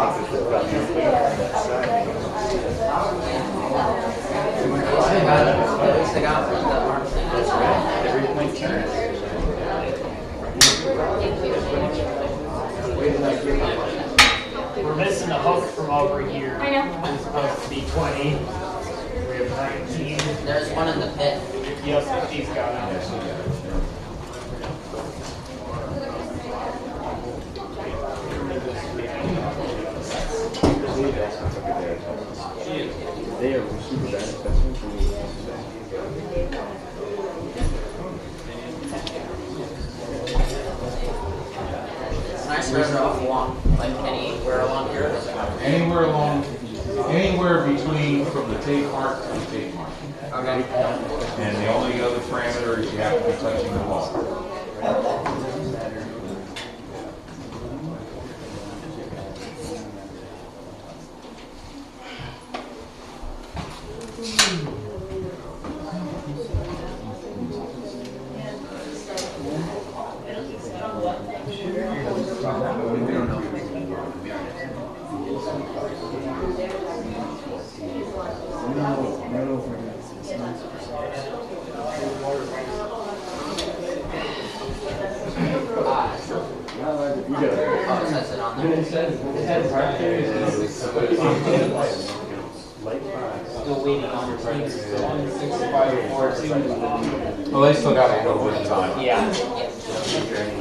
We're missing a hook from over here. I know. It's supposed to be 20. We have 19. There's one in the pit. Yes, she's got it. They are super bad assessments. It's nice to off along. Like anywhere along here. Anywhere between from the tape mark to the tape mark. Okay. And the only other parameter is you have to be touching the wall. Still waiting on your team. Well, they still got a little bit of time. Yeah.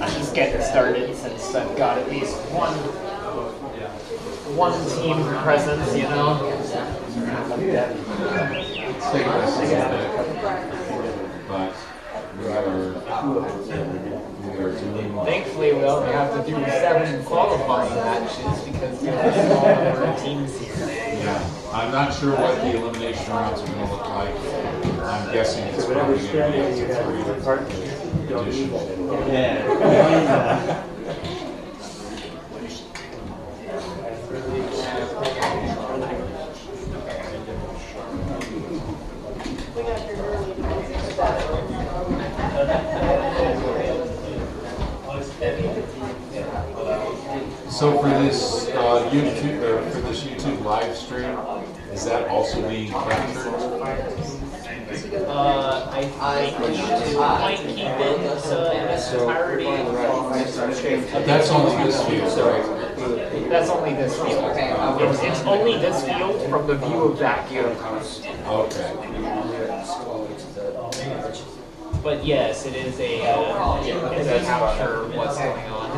I'm just getting started since I've got at least one team presence, you know. It's taking us a little bit, but we are doing. Thankfully, we only have to do 7 qualifying matches because we have a small number of teams here. Yeah, I'm not sure what the elimination rounds are going to look like. I'm guessing it's probably going to be up to 3. additional. Yeah. So for this YouTube, or for this YouTube live stream, is that also being captured? I might keep it in its entirety. That's only this field, right? That's only this field. It's only this field from the view of that field. Okay. But yes, it is a capture of what's going on.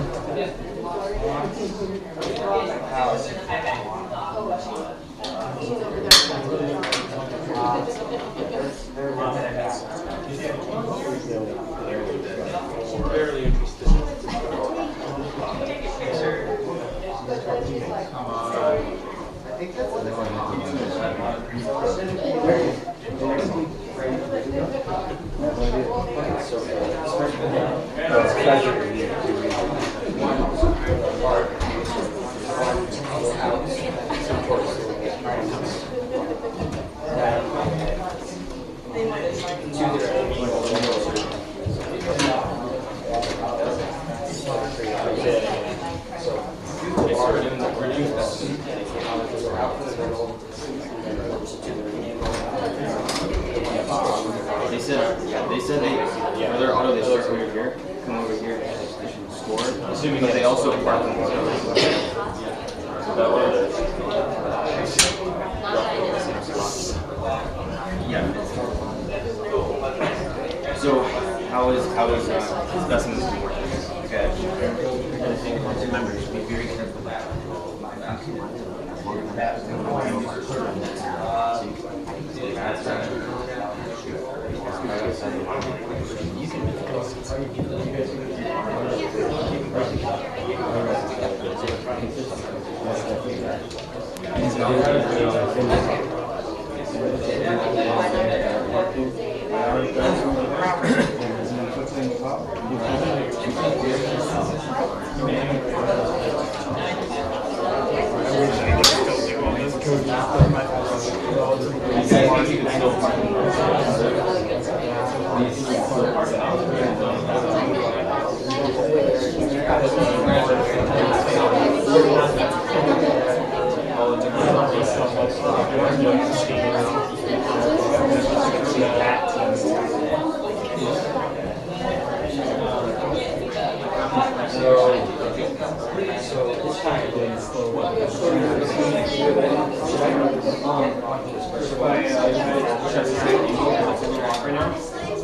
They said for their auto they start over here, come over here and score. Assuming that they also park them. Yeah. So how is discussing this been working? Okay. Remember, just be very careful that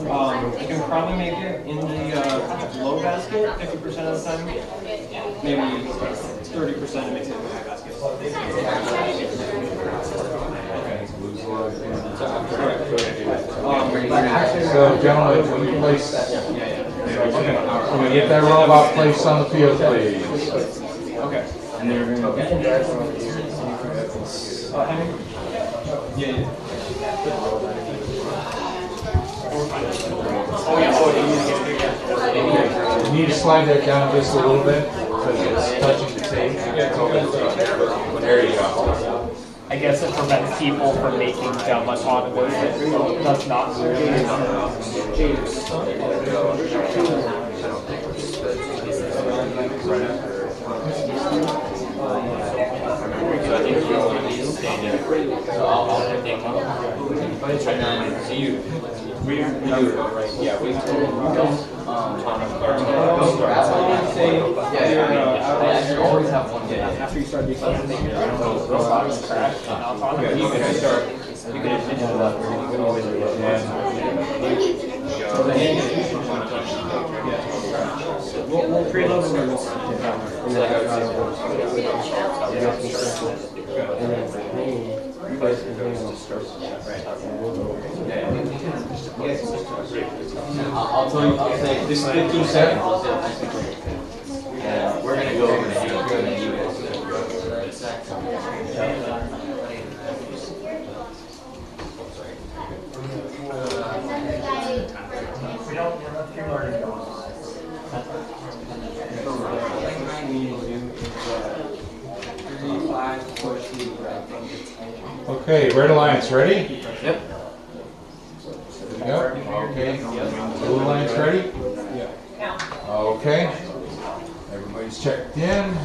You can probably make it in the low basket 50% of the time. Maybe 30% it makes it in the high basket. So gentlemen, will you place, can we get that robot placed on the field, please? Okay. You need to slide that down just a little bit because it's touching the tape. There you go. I guess it prevents people from making dumb autonomous that does not always have one day after you start doing robotics crash. You can start. You can we'll create those rules. I'll tell you, I'll say this 15 seconds. Yeah, we're gonna go over to you. We don't Okay, Red Alliance, ready? Yep. Yep. Okay. Blue Alliance, ready? Yeah. Okay. Everybody's checked in.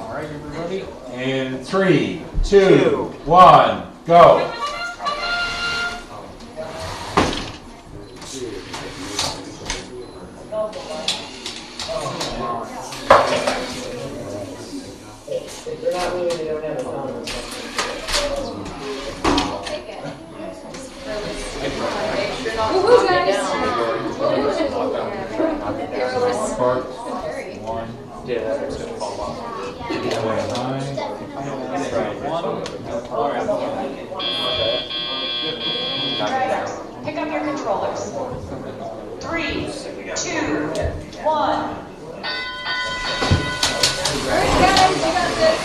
All right, everybody. And 3, 2, 1, go. Woohoo, guys! Part 1. Yeah, that's going to fall off. Pick up your controllers. 3, 2, 1. Alright, guys, you got this.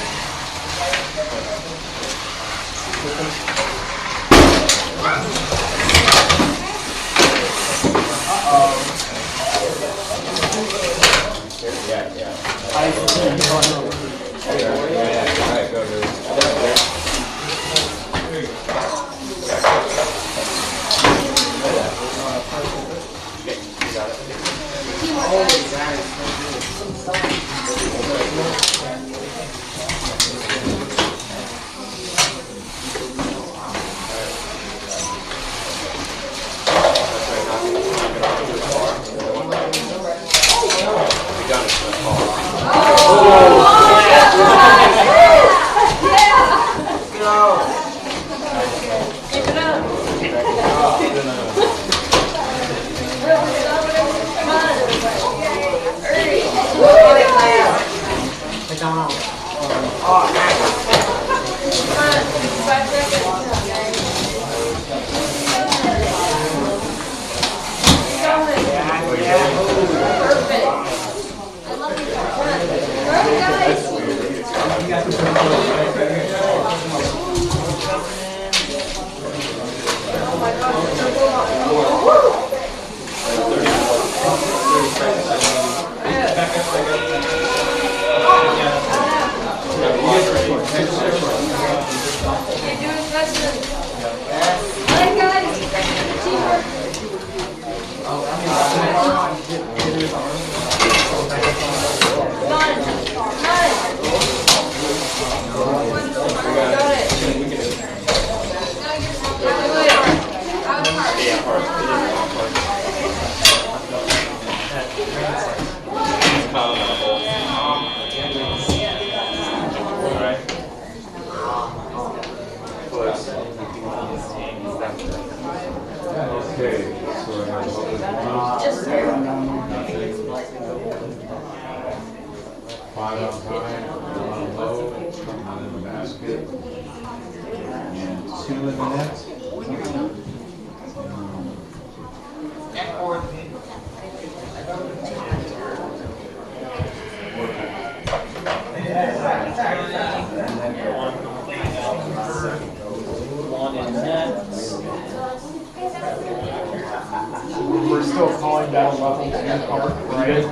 We're still calling down level 2 part, right?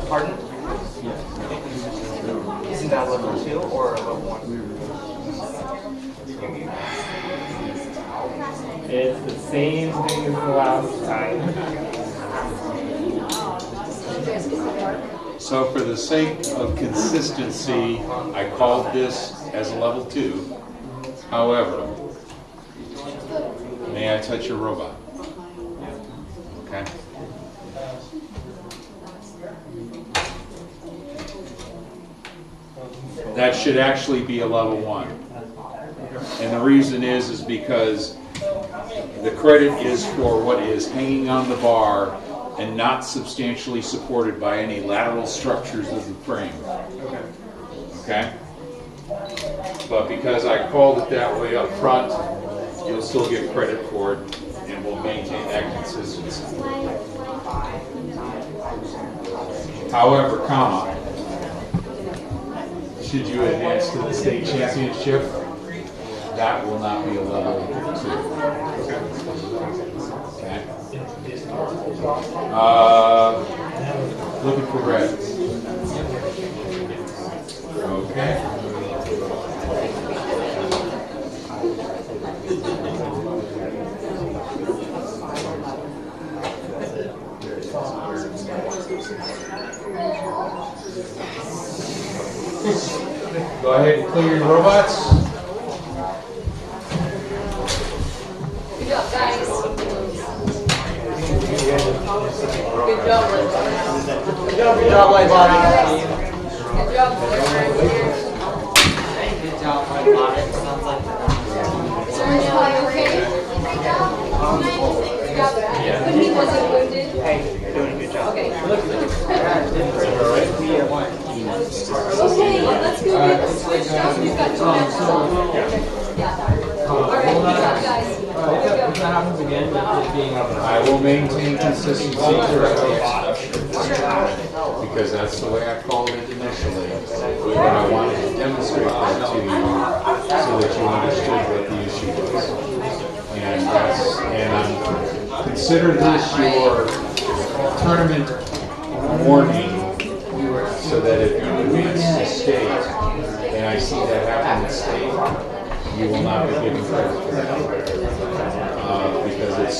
Pardon? Isn't that level 2 or level 1? It's the same thing as the last time. So for the sake of consistency, I called this as a level 2. However, may I touch your robot? Okay. That should actually be a level 1. And the reason is because the credit is for what is hanging on the bar and not substantially supported by any lateral structures of the frame. Okay? But because I called it that way up front, you'll still get credit for it and we'll maintain that consistency. However, comma, should you advance to the state championship, that will not be a level 2. Okay. Looking for red. Okay. Go ahead and clear your robots. Good job, guys. Good job, Good job, Lightbody. Good job. Good job, Robotics. Sounds like Sir, are you okay? But he wasn't wounded? Hey, you're doing a good job. Okay. All right. Okay, let's go get the switched up. We've got 2 minutes. Yeah. All right, good job, guys. If that happens again, with it being I will maintain consistency throughout the execution because that's the way I called it initially. But I wanted to demonstrate that to you so that you understood what the issue was. And consider this your tournament warning so that if you advance to state and I see that happen at state, you will not be given credit for that. Because it's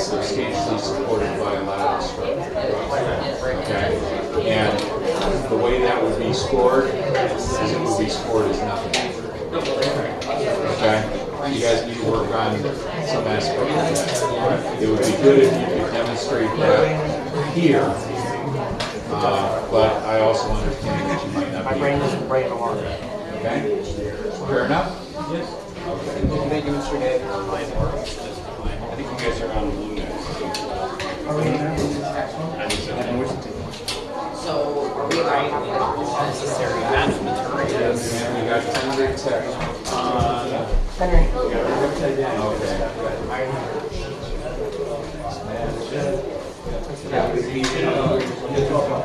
substantially supported by a loud instructor. Okay? And the way that would be scored is it would be scored as nothing. Okay? You guys need to work on some aspect of that. It would be good if you could demonstrate that here. But I also understand that you might not be. My brain isn't bright along. Okay? Fair enough? Yes. Okay. Thank you, Mr. Day. I think you guys are on the blue now. So, are we writing necessary match materials? And we got 10 big tech. Henry.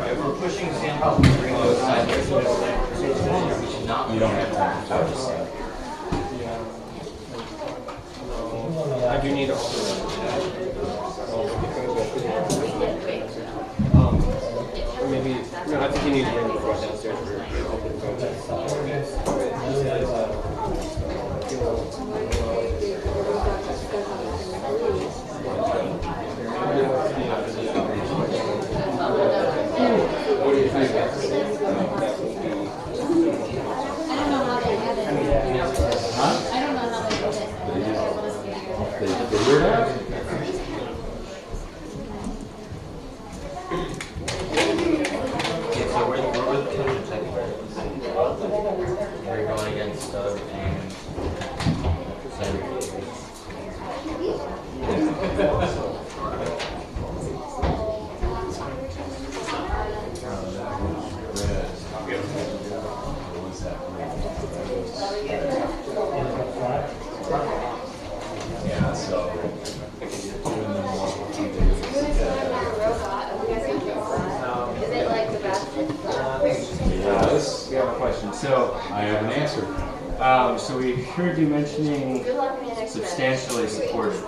If we're pushing samples, we bring those sideways. You don't have time. I do need to maybe, no, I think you need to bring the front downstairs for your open contest. What do you think? Huh? I don't know how they did it. They figured it out? Okay, so where were the coaches that we're going against Doug and Yeah, so. Is it like the basket? We have a question. So, I have an answer. so we heard you mentioning substantially supported.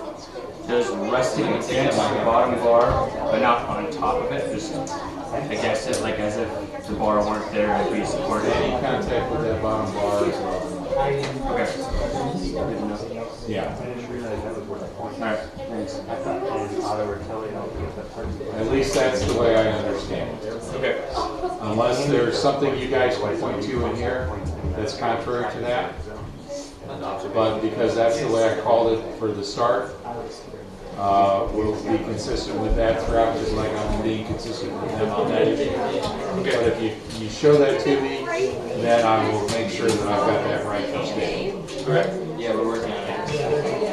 Does resting against the bottom bar, but not on top of it, just I guess it like as if the bar weren't there and be supported. Any contact with that bottom bar is welcome. Okay. Yeah. I didn't realize that was where the point. Alright, thanks. I thought in auto were telling you to get that person. At least that's the way I understand it. Okay. Unless there's something you guys can point to in here that's contrary to that. But because that's the way I called it for the start, we'll be consistent with that throughout, just like I'm being consistent with them on that issue. But if you show that to me, then I will make sure that I've got that right for state. Correct. Yeah, we're working on it.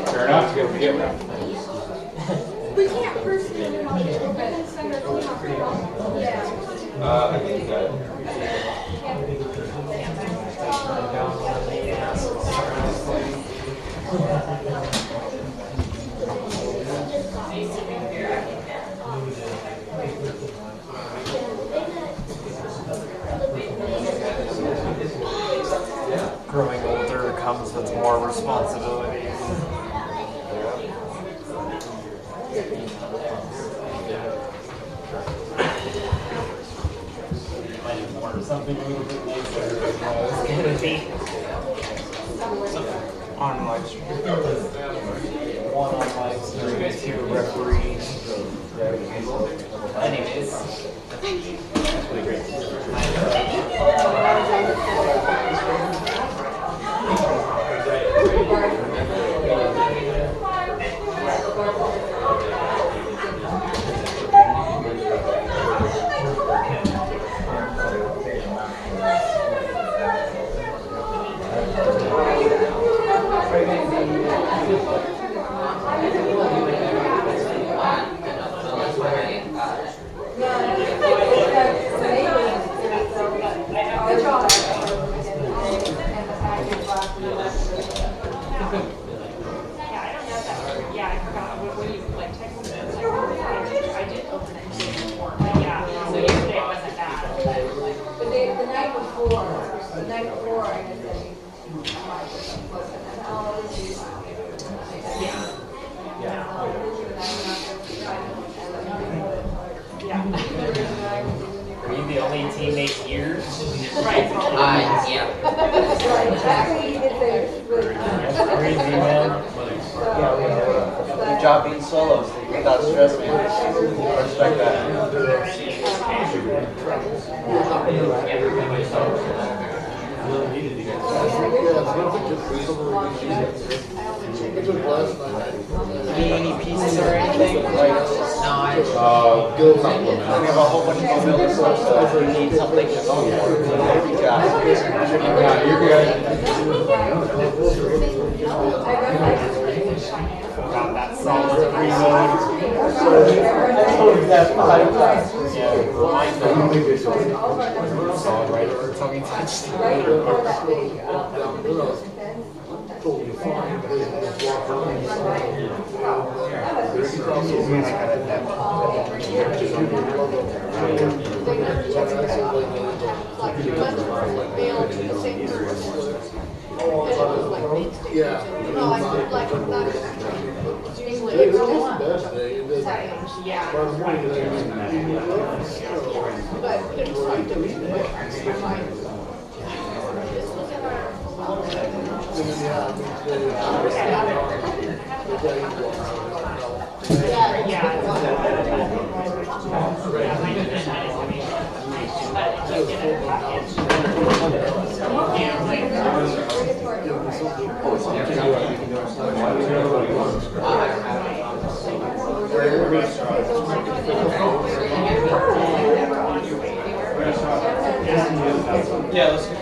Fair enough? We can't first do it on the send our phone off. Yeah. I think you got it. Growing older comes with more responsibility. Something a little bit nicer. It's gonna be on live stream. One on live stream, two referees. Anyways. That's really great. Were you the only teammate here? Right. Yeah. That's crazy, man. Good job being solos without stress, man. Respect that. Any pieces or anything? Like, Good compliment. we have a whole bunch of mobility stuff, so if we need something, just good job. Yeah, you're good. Got that solid reload. Solid right over tongue touch. Yeah, let's go.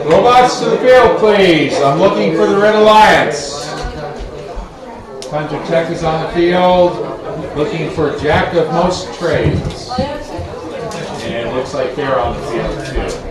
Robots to the field, please. I'm looking for the Red Alliance. Hunter Tech is on the field, looking for Jack of most trades. And it looks like they're on the field too.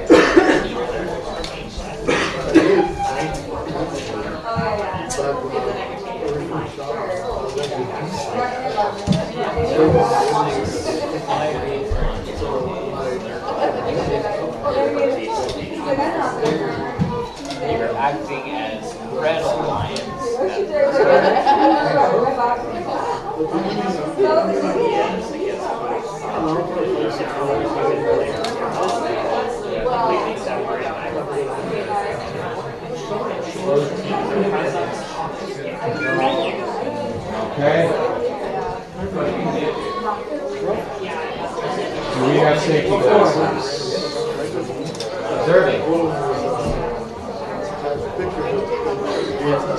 You're acting as Red Alliance. Okay. Do we have safety glasses? Observing.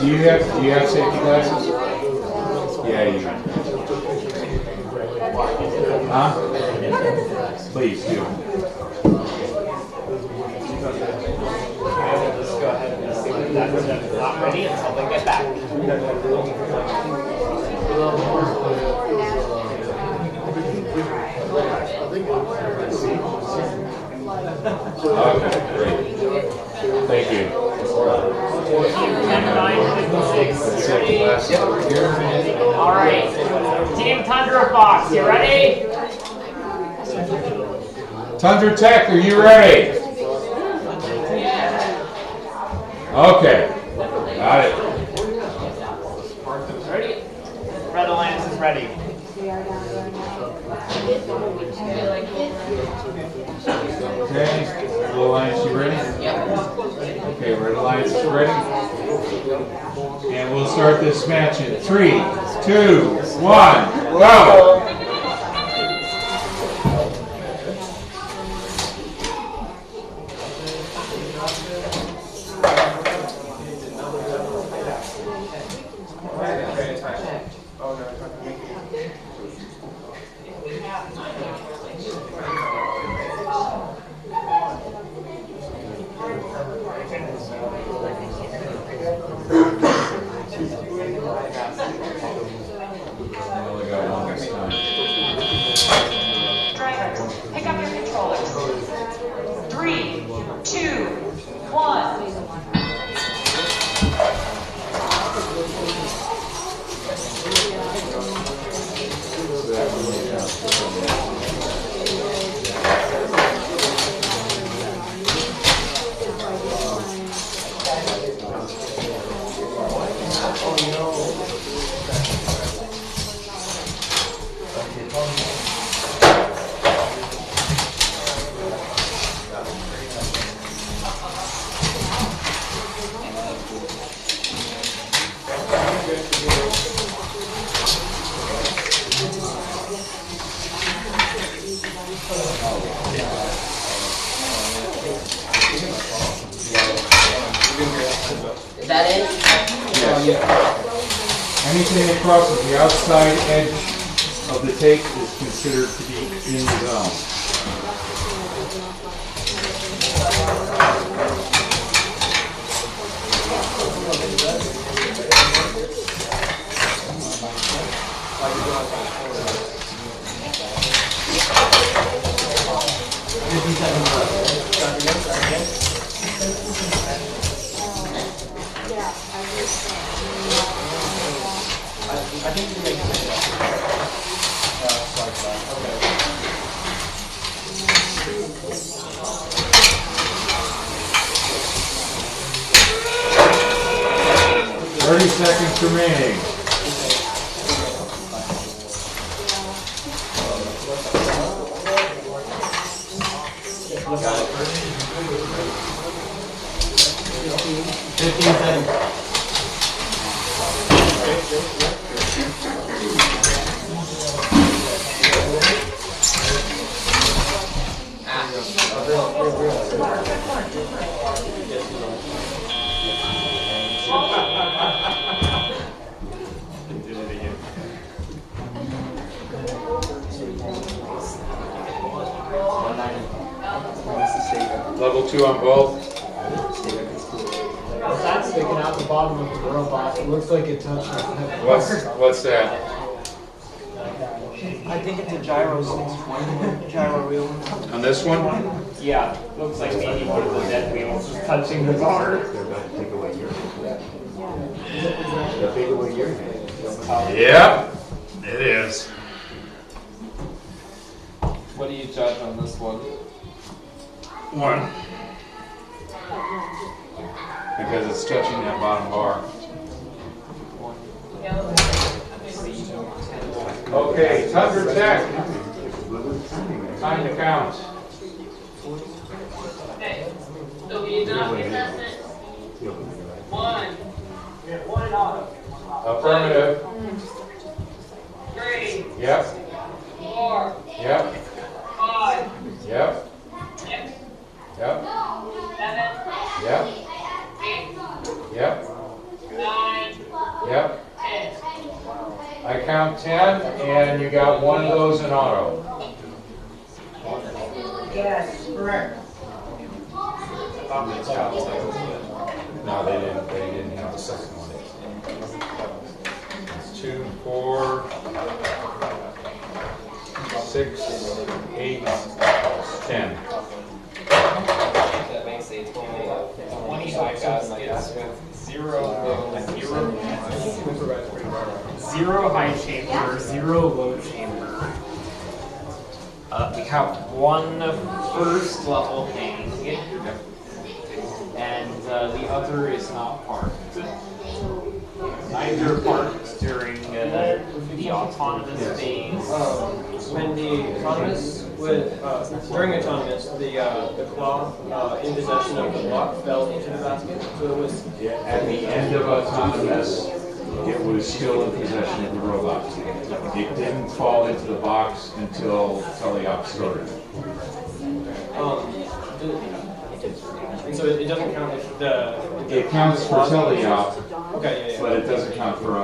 Do you have safety glasses? Yeah, you do. Huh? Please do. Just go ahead and That's not ready until they get back. Okay, great. Thank you. 10, 9, 56. You ready? All right. Team Tundra Fox, you ready? Tundra Tech, are you ready? Okay, got it. Ready? Red Alliance is ready. Okay, Blue Alliance, you ready? Okay, Red Alliance is ready. And we'll start this match in 3, 2, 1, go! Drivers, pick up your controllers. 3, 2, 1. Is that it? Anything across the outside edge of the tape is considered to be in the zone. I think you make it. Okay. 30 seconds remaining. Got it. 15 seconds. Level 2 on both. That's sticking out the bottom of the robot. It looks like it touched it. What's that? I think it's a gyro wheel. On this one? Yeah, looks like maybe one of the dead wheels is touching the bar. Yep, it is. What do you judge on this one? 1. Because it's touching that bottom bar. Okay, Tundra Tech. Time to count. Okay. So we enough assessment. 1. We have 1 in auto. Affirmative. 3. Yep. 4. Yep. 5. Yep. 6. Yep. 7. Yep. 8. Yep. 9. Yep. 10. I count 10, and you got one of those in auto. Yes, correct. No, they didn't have the second one. It's 2, 4, 6, 8, 10. That makes a total of 20 high baskets with zero high chamber, 0 low chamber. We have one first level hang, and the other is not parked. Neither parked during the autonomous phase. When the autonomous during autonomous, the claw in possession of the block fell into the basket, so it was. At the end of autonomous, it was still in possession of the robot. It didn't fall into the box until teleop started. So it doesn't count if the. It counts for teleop. Okay, yeah. But it doesn't count for,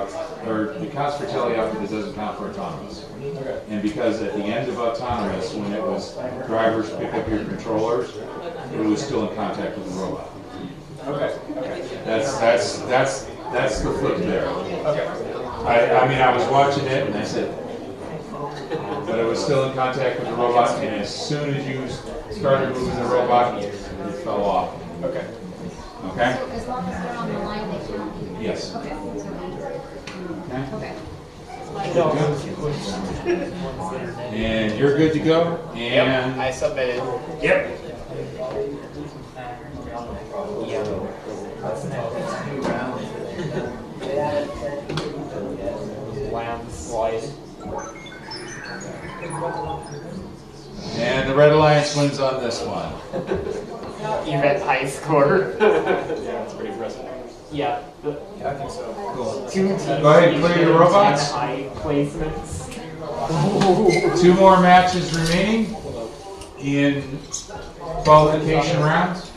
or it counts for teleop, but it doesn't count for autonomous. Okay. And because at the end of autonomous, when it was drivers pick up your controllers, it was still in contact with the robot. Okay. That's the flip there. Okay. I mean, I was watching it and I said, but it was still in contact with the robot, and as soon as you started moving the robot, it fell off. Okay. Okay? So as long as they're on the line, they count? Yes. Okay. Okay? Okay. And you're good to go? And I submitted. Yep. Landslide. And the Red Alliance wins on this one. Even high score. Yeah, that's pretty impressive. Yeah. Yeah, I think so. Cool. 2 teams. Go ahead and clear your robots. High placements. 2 more matches remaining in qualification rounds.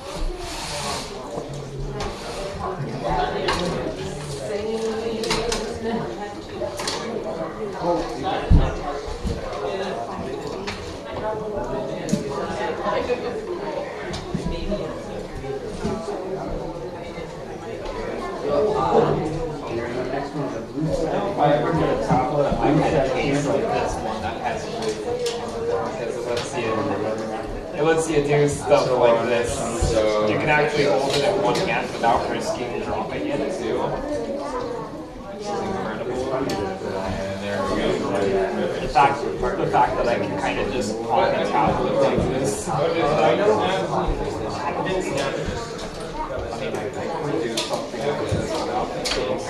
I work at a tablet. I had a case like this one that has because it lets you do stuff like this. So you can actually hold it in one hand without risking dropping it too. Which is incredible. And there we go. The fact that I can kind of just pop the tablet like this. I mean, I could do something like this without the case.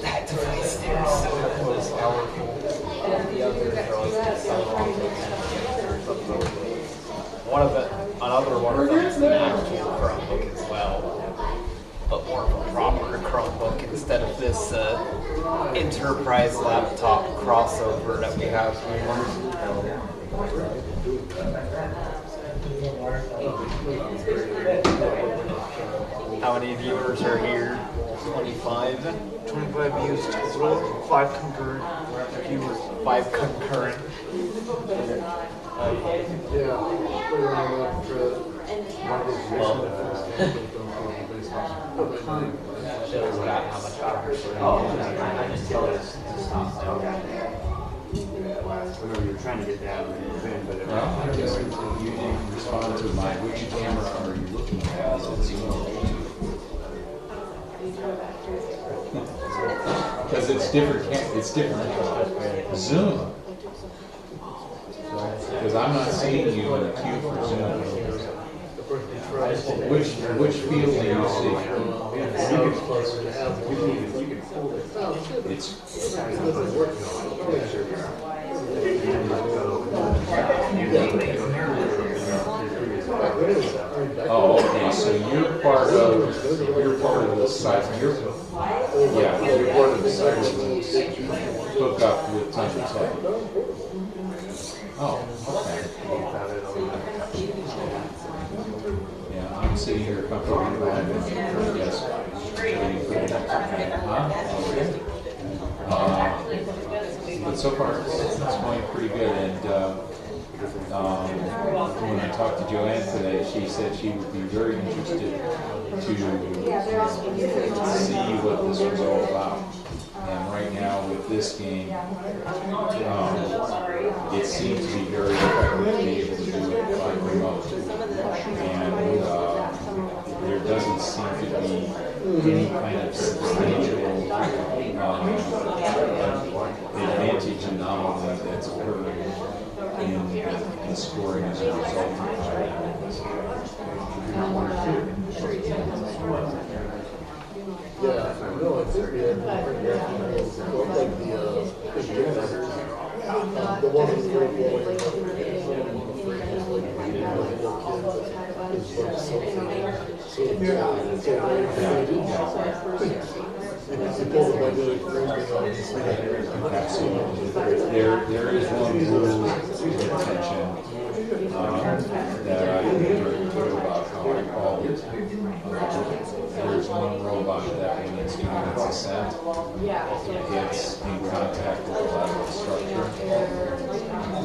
That device there is so powerful. The others are always another one of them is an actual Chromebook as well, but more of a proper Chromebook instead of this enterprise laptop crossover that we have here. How many viewers are here? 25? 25 views total, 5 concurrent viewers, 5 concurrent. Shows that how much Whenever you're trying to get down in, but Well, I guess you didn't respond to my which camera are you looking at? Is it Zoom or YouTube? Because it's different. It's different. Zoom. Because I'm not seeing you in the queue for Zoom. Which field do you see? It's. Oh, okay. So you're part of the site. You're part of the site hook up with Time Tech. Oh, okay. Yeah, I'm sitting here comfortably glad yes. But so far it's going pretty good. And when I talked to Joanne today, she said she would be very interested to see what this was all about. And right now with this game, it seems to be very effective to be able to do it by remote. And there doesn't seem to be any kind of substantial advantage anomaly that's occurring in scoring as a result of that. Yeah, no, I think we had like the one that's there is one rule of attention that I put about how I call it. There's one robot that when it's doing its ascent, it gets in contact with the lateral structure.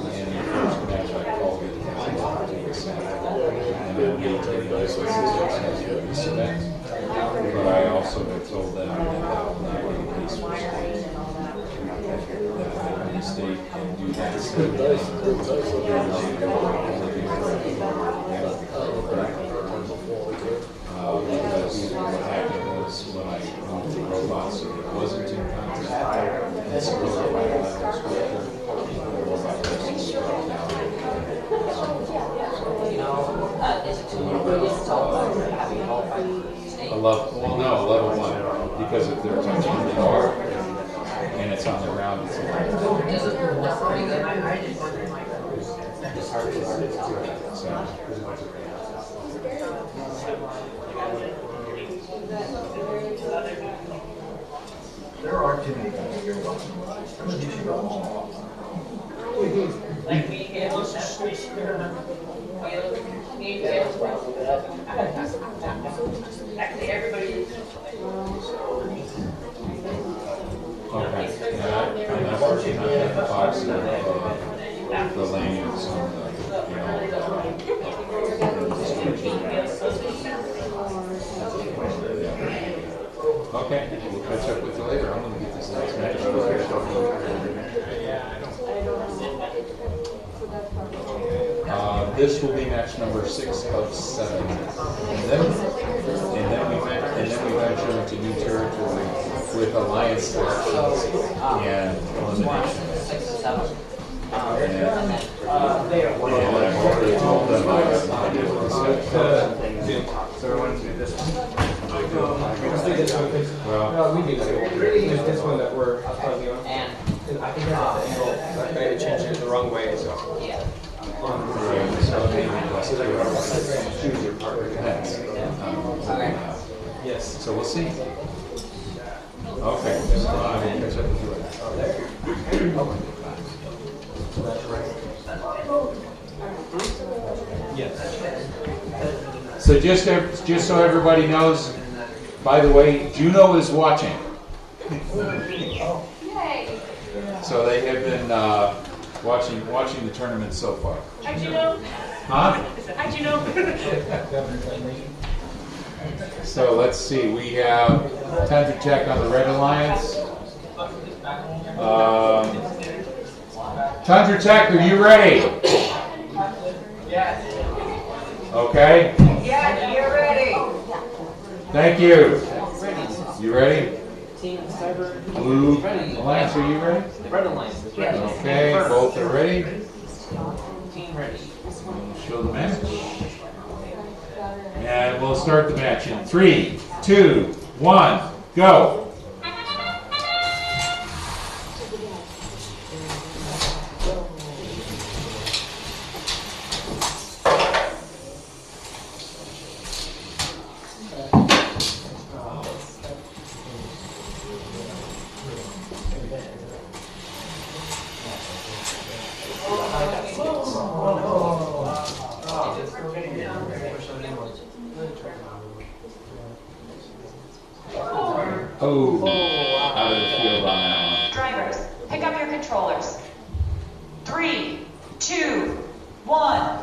In the first match I called it as ascent. And I'm maintaining this as a ascent. But I also have told them that that will not be the case for state. That when the state can do that same because what happened was when I moved the robots, it wasn't in contact, and so by lateral structure, the robot was struck down. Is it too early to talk about having qualified state? Level 1, because if they're touching the car and it's on the ground, it's That's pretty good. there are too many things here. I'm gonna do you all. Like we handle that, we need to actually everybody. okay. And I'm working on the box of the lanyards on Okay, we'll catch up with you later. I'm gonna get this next match. This will be match number 6 of 7, and then we venture into new territory with alliance selections and elimination. And I've already told them I have no idea what this is. So we want to do this one. Let's do this one, because, Well, no, we do. There's this one that we're fuzzy on. And I think that's the angle, so I tried to change it the wrong way, so. yeah. choose your partner next. Yes. So we'll see. Okay. So I will catch up with you later. Yes. So just so everybody knows, by the way, Juno is watching. Yay! So they have been watching the tournament so far. How'd you know? Huh? How'd you know? So let's see. We have Tundra Tech on the Red Alliance. Tundra Tech, are you ready? Yes. Okay. Yeah, you're ready. Thank you. You ready? Team Cyber. Blue Alliance, are you ready? Red Alliance. Okay, both are ready. Team ready. Show the match. And we'll start the match in 3, 2, 1, go. Oh, how did it feel on that one? Drivers, pick up your controllers. 3, 2, 1.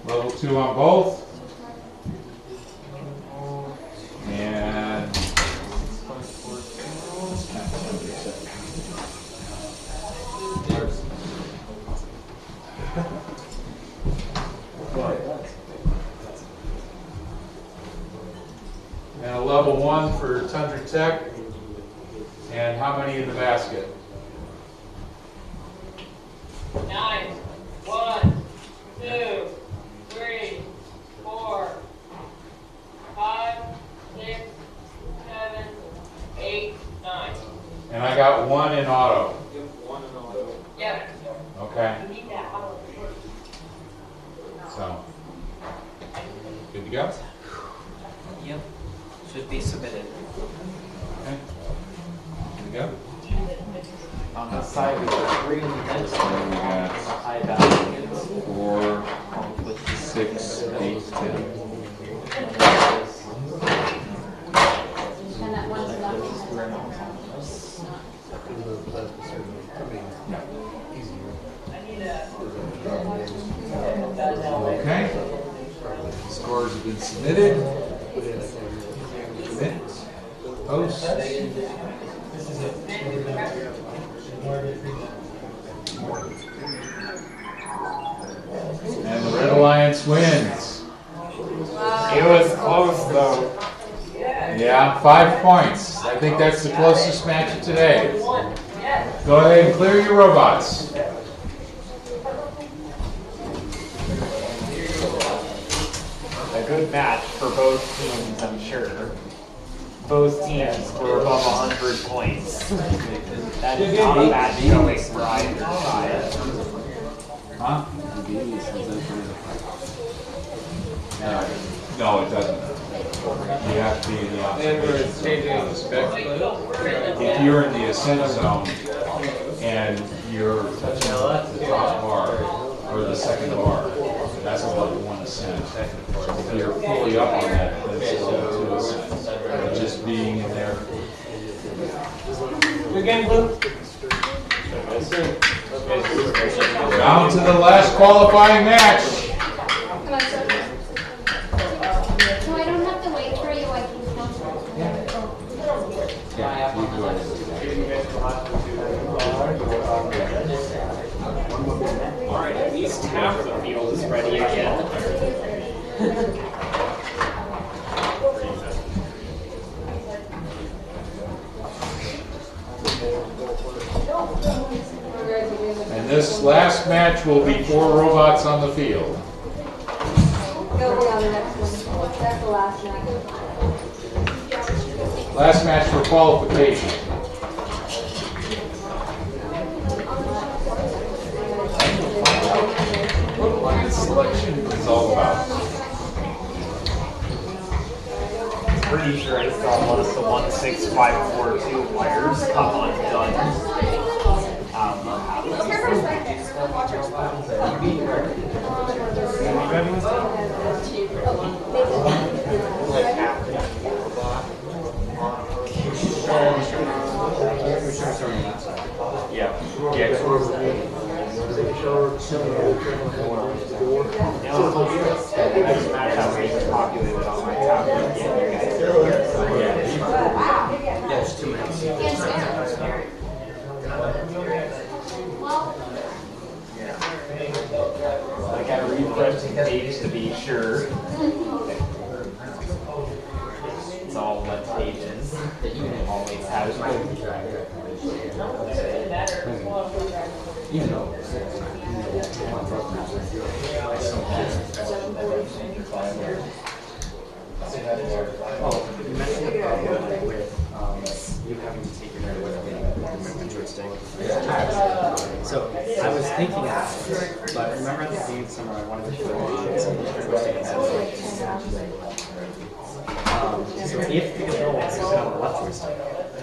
Level 2 on both. And a level 1 for Tundra Tech. And how many in the basket? 9, 1, 2, 3, 4, 5, 6, 7, 8, 9. And I got 1 in auto. Yeah. Okay. You need that auto. So, good to go? be submitted. Okay. Here we go. On the side we got 3 next So we got high value. 4, 6, 8, 10. And that one's left. Okay. Scores have been submitted. Submit. Post. And the Red Alliance wins. It was close though. Yeah, 5 points. I think that's the closest match of today. Go ahead and clear your robots. A good match for both teams, I'm sure. Both teams were above 100 points. That is not a bad showing for either side. Huh? No, it doesn't. You have to be in the observation. If you're in the ascent zone and you're touching the top bar or the second bar, that's a level 1 ascent. If you're fully up on that, then it's a level 2 ascent. But just being in there. Again, Blue. Down to the last qualifying match. Come on, sir. So I don't have to wait for you, I can come. Yeah, you do it. Alright, at least half the field is ready again. And this last match will be 4 robots on the field. Go on the next one. That's the last match. Last match for qualification. What this selection is all about. Pretty sure I saw one of the 16542 wires come undone. Yeah. Next match I was populated on my tablet. Yeah, it's 2 minutes. I gotta refresh the page to be sure. It's all what pages that you always have. You know. Oh, you mentioned the problem with you having to take your nerd with you with joystick. So I was thinking that, but remember at the beginning of summer I wanted to put on some joystick and so if the control was sit on the left joystick,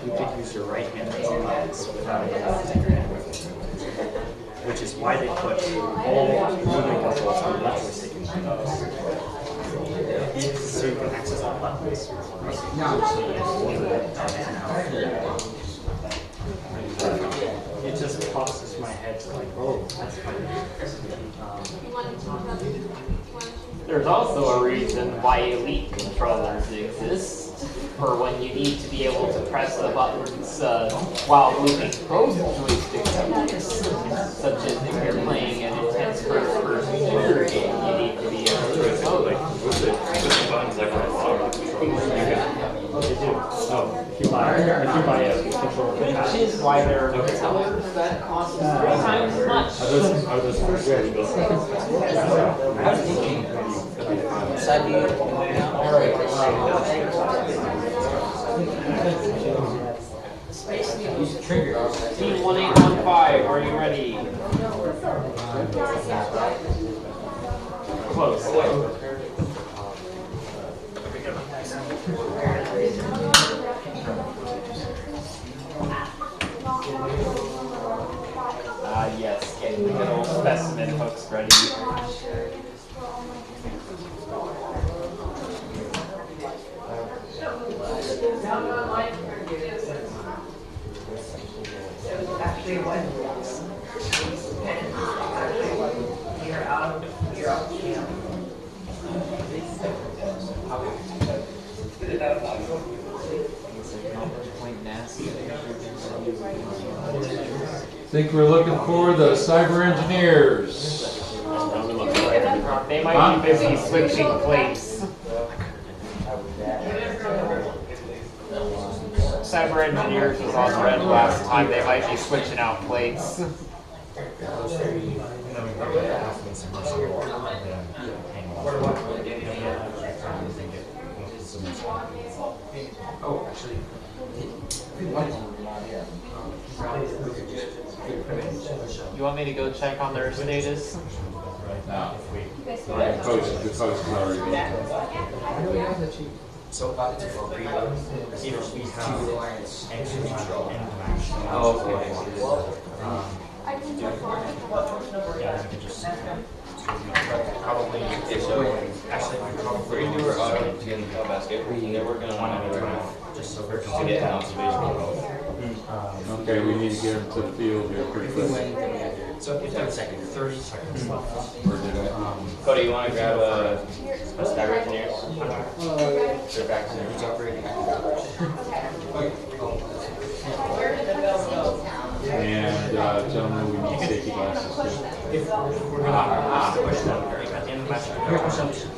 you could use your right hand as commands without having to take your hand with you. Which is why they put all movement controls on the left joystick and so you can access the buttons. It just crosses my head to like, oh, that's funny. There's also a reason why Elite controllers exist, for when you need to be able to press the buttons while moving both joysticks at once. Such as if you're playing an intense first-person shooter game, you need to be able to with the buttons like that. If you buy a controller, Which is why there are controllers that cost 3 times as much. are those first Side view. Team 1815, are you ready? Close. specimen hooks ready. I think we're looking for the cyber engineers. They might be busy switching plates. Cyber engineers was on red last time. They might be switching out plates. Oh, actually. You want me to go check on their status? No. The coach is already. So about to for we have two lines and neutral. Oh, okay. Yeah, we can just probably actually We're gonna do our auto to get in the basket. And then we're gonna want to just so to get an observation of both. Okay, we need to get them to the field here pretty quick. So it's 10 seconds, 30 seconds left. Where did I? Cody, you want to grab a cyber engineers? They're back there. Who's operating? And gentlemen, we need safety glasses too. If we're gonna push them at the end of the match,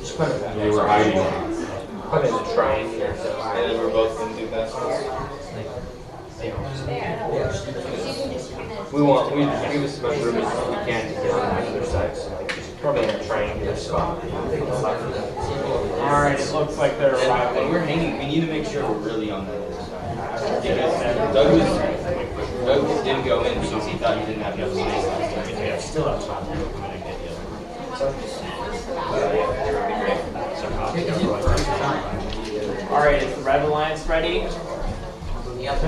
just put it back. They were hiding. Put it in a triangle. And then we're both going to do baskets. We give as much room as we can to get on the other side. So probably in a triangular spot. Alright, it looks like they're And arriving. we're hanging. We need to make sure we're really on the other side. Because Doug didn't go in because he thought he didn't have enough space. Yeah, still have time. Alright, is the Red Alliance ready? Yes.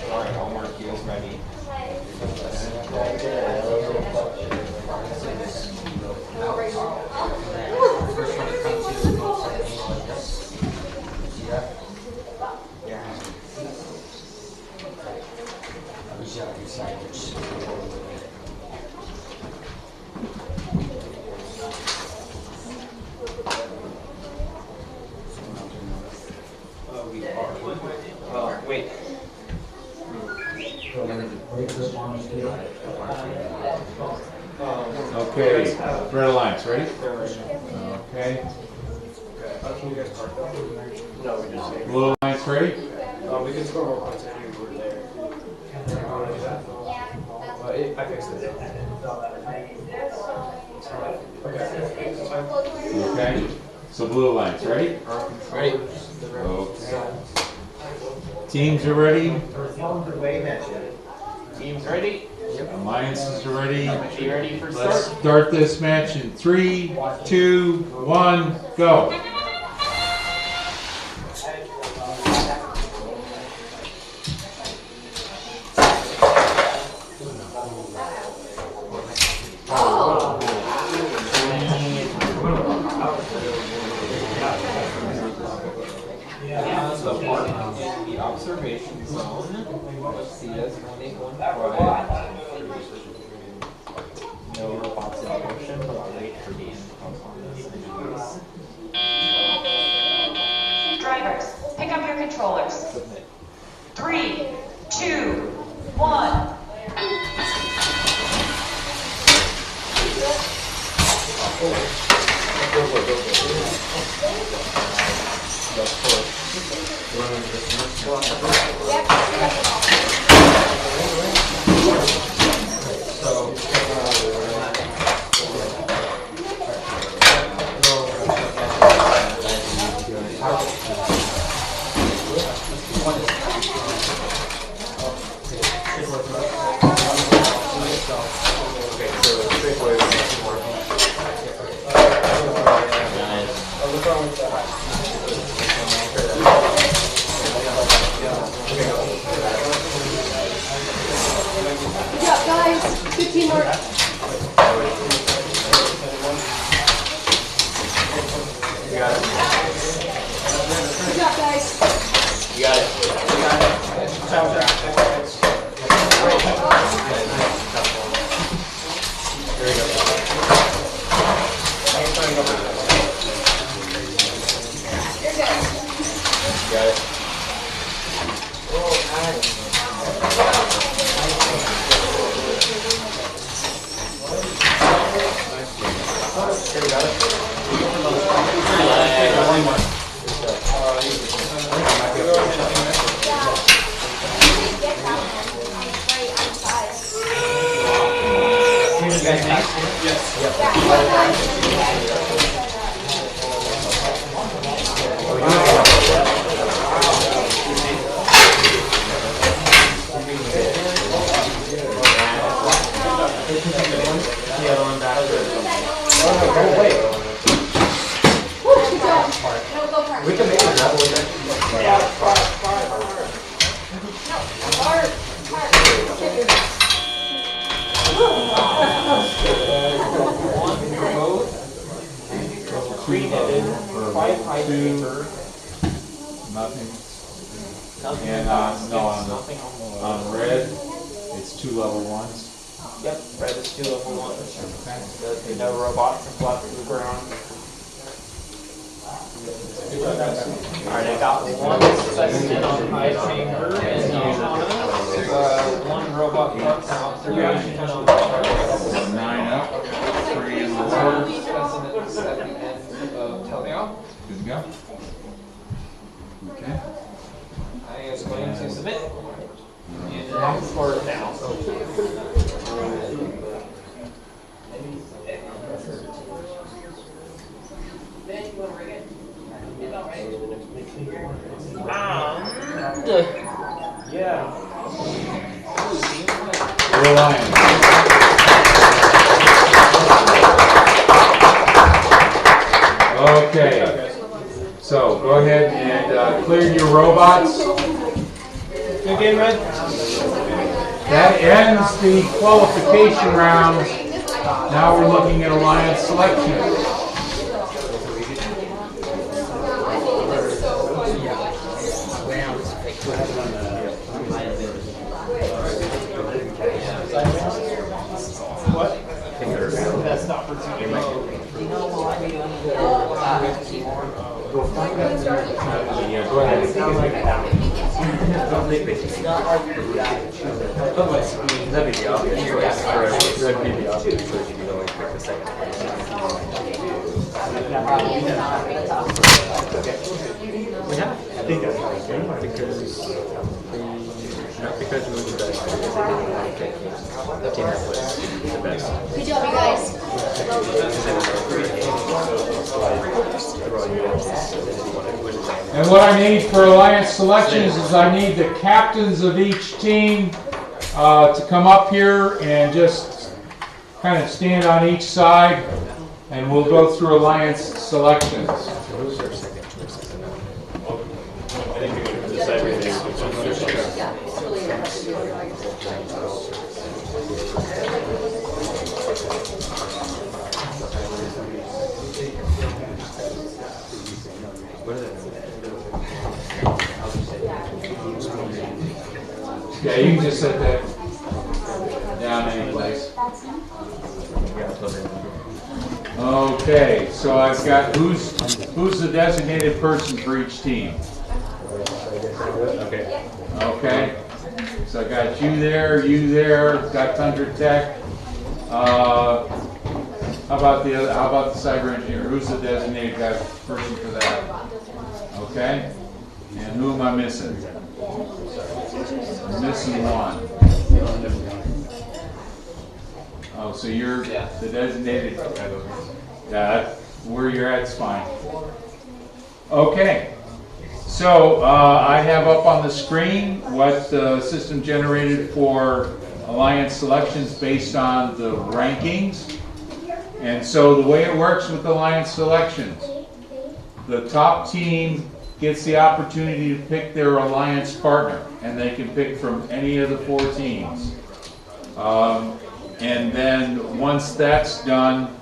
All right, all mark you as ready. Wait. Okay, Red Alliance, ready? Okay. No, we just say. Blue Alliance, ready? We can score more points if you were there. I fixed it. Okay. So Blue Alliance, ready? Ready. Okay. Teams are ready. Teams ready? Alliances are ready. Be ready for Let's start. start this match in 3, 2, 1, go. So in the observation zone, let's see, that's 181. No robots in motion, but I'll wait for the info on this. Drivers, pick up your controllers. 3, 2, 1. Good job, guys. Good teamwork. 2, nothing. And on red, it's 2 level 1s. Yep, red is 2 level 1s. There'll be no robots and flat to the ground. Alright, I got 1 section on high chamber and on 1 robot part now. 3 on 9 up, 3 in the water. Good to go. Okay. I am going to submit. And for now. Yeah. Reliant. Okay. So go ahead and clear your robots. Good game, Red. That ends the qualification round. Now we're looking at alliance selection. What? That's not for today. Yeah, go ahead. Yeah, I think that's right. Because we were the best, the team that was the best. Good job, you guys. And what I need for alliance selections is I need the captains of each team to come up here and just kind of stand on each side, and we'll go through alliance selections. Yeah, you can just set that down any place. Okay, so I've got who's the designated person for each team? Okay. So I got you there, got Thunder Tech. How about the cyber engineer? Who's the designated person for that? Okay. And who am I missing? I'm missing one. Oh, so you're the designated. Yeah, where you're at's fine. Okay. So I have up on the screen what the system generated for alliance selections based on the rankings. And so the way it works with alliance selections, the top team gets the opportunity to pick their alliance partner, and they can pick from any of the 4 teams. And then once that's done,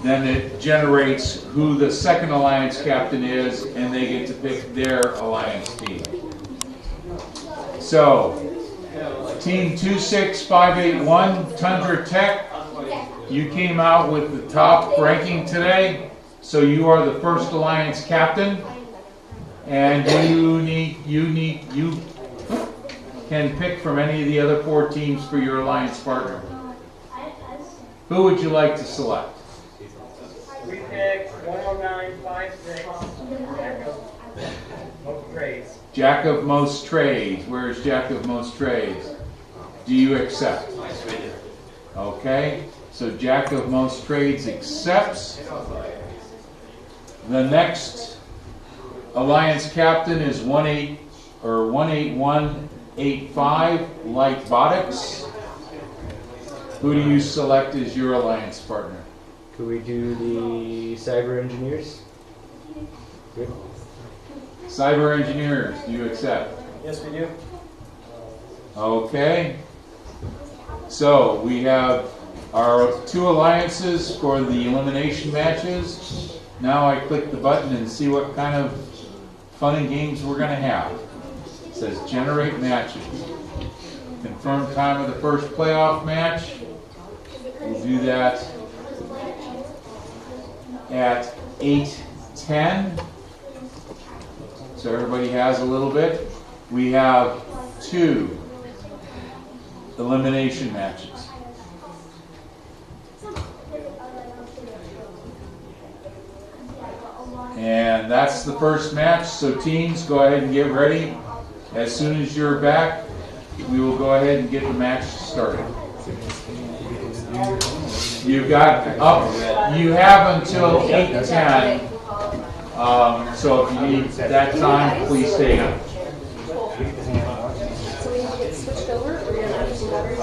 then it generates who the second alliance captain is, and they get to pick their alliance team. So, Team 26581, Tundra Tech, you came out with the top ranking today, so you are the first alliance captain, and you can pick from any of the other 4 teams for your alliance partner. Who would you like to select? We picked 10956. Most trades. Jack of most trades. Where's Jack of most trades? Do you accept? Okay, so Jack of most trades accepts. The next alliance captain is 18185, Robotics. Who do you select as your alliance partner? Could we do the cyber engineers? Good. Cyber engineers, do you accept? Yes, we do. Okay. So we have our 2 alliances for the elimination matches. Now I click the button and see what kind of fun and games we're going to have. It says generate matches. Confirm time of the first playoff match. We'll do that at 8:10. So everybody has a little bit. We have 2 elimination matches. And that's the first match, so teams, go ahead and get ready. As soon as you're back, we will go ahead and get the match started. You've got you have until 8:10. So if you need that time, please stay on. So we need to get switched over, or you're gonna have some batteries?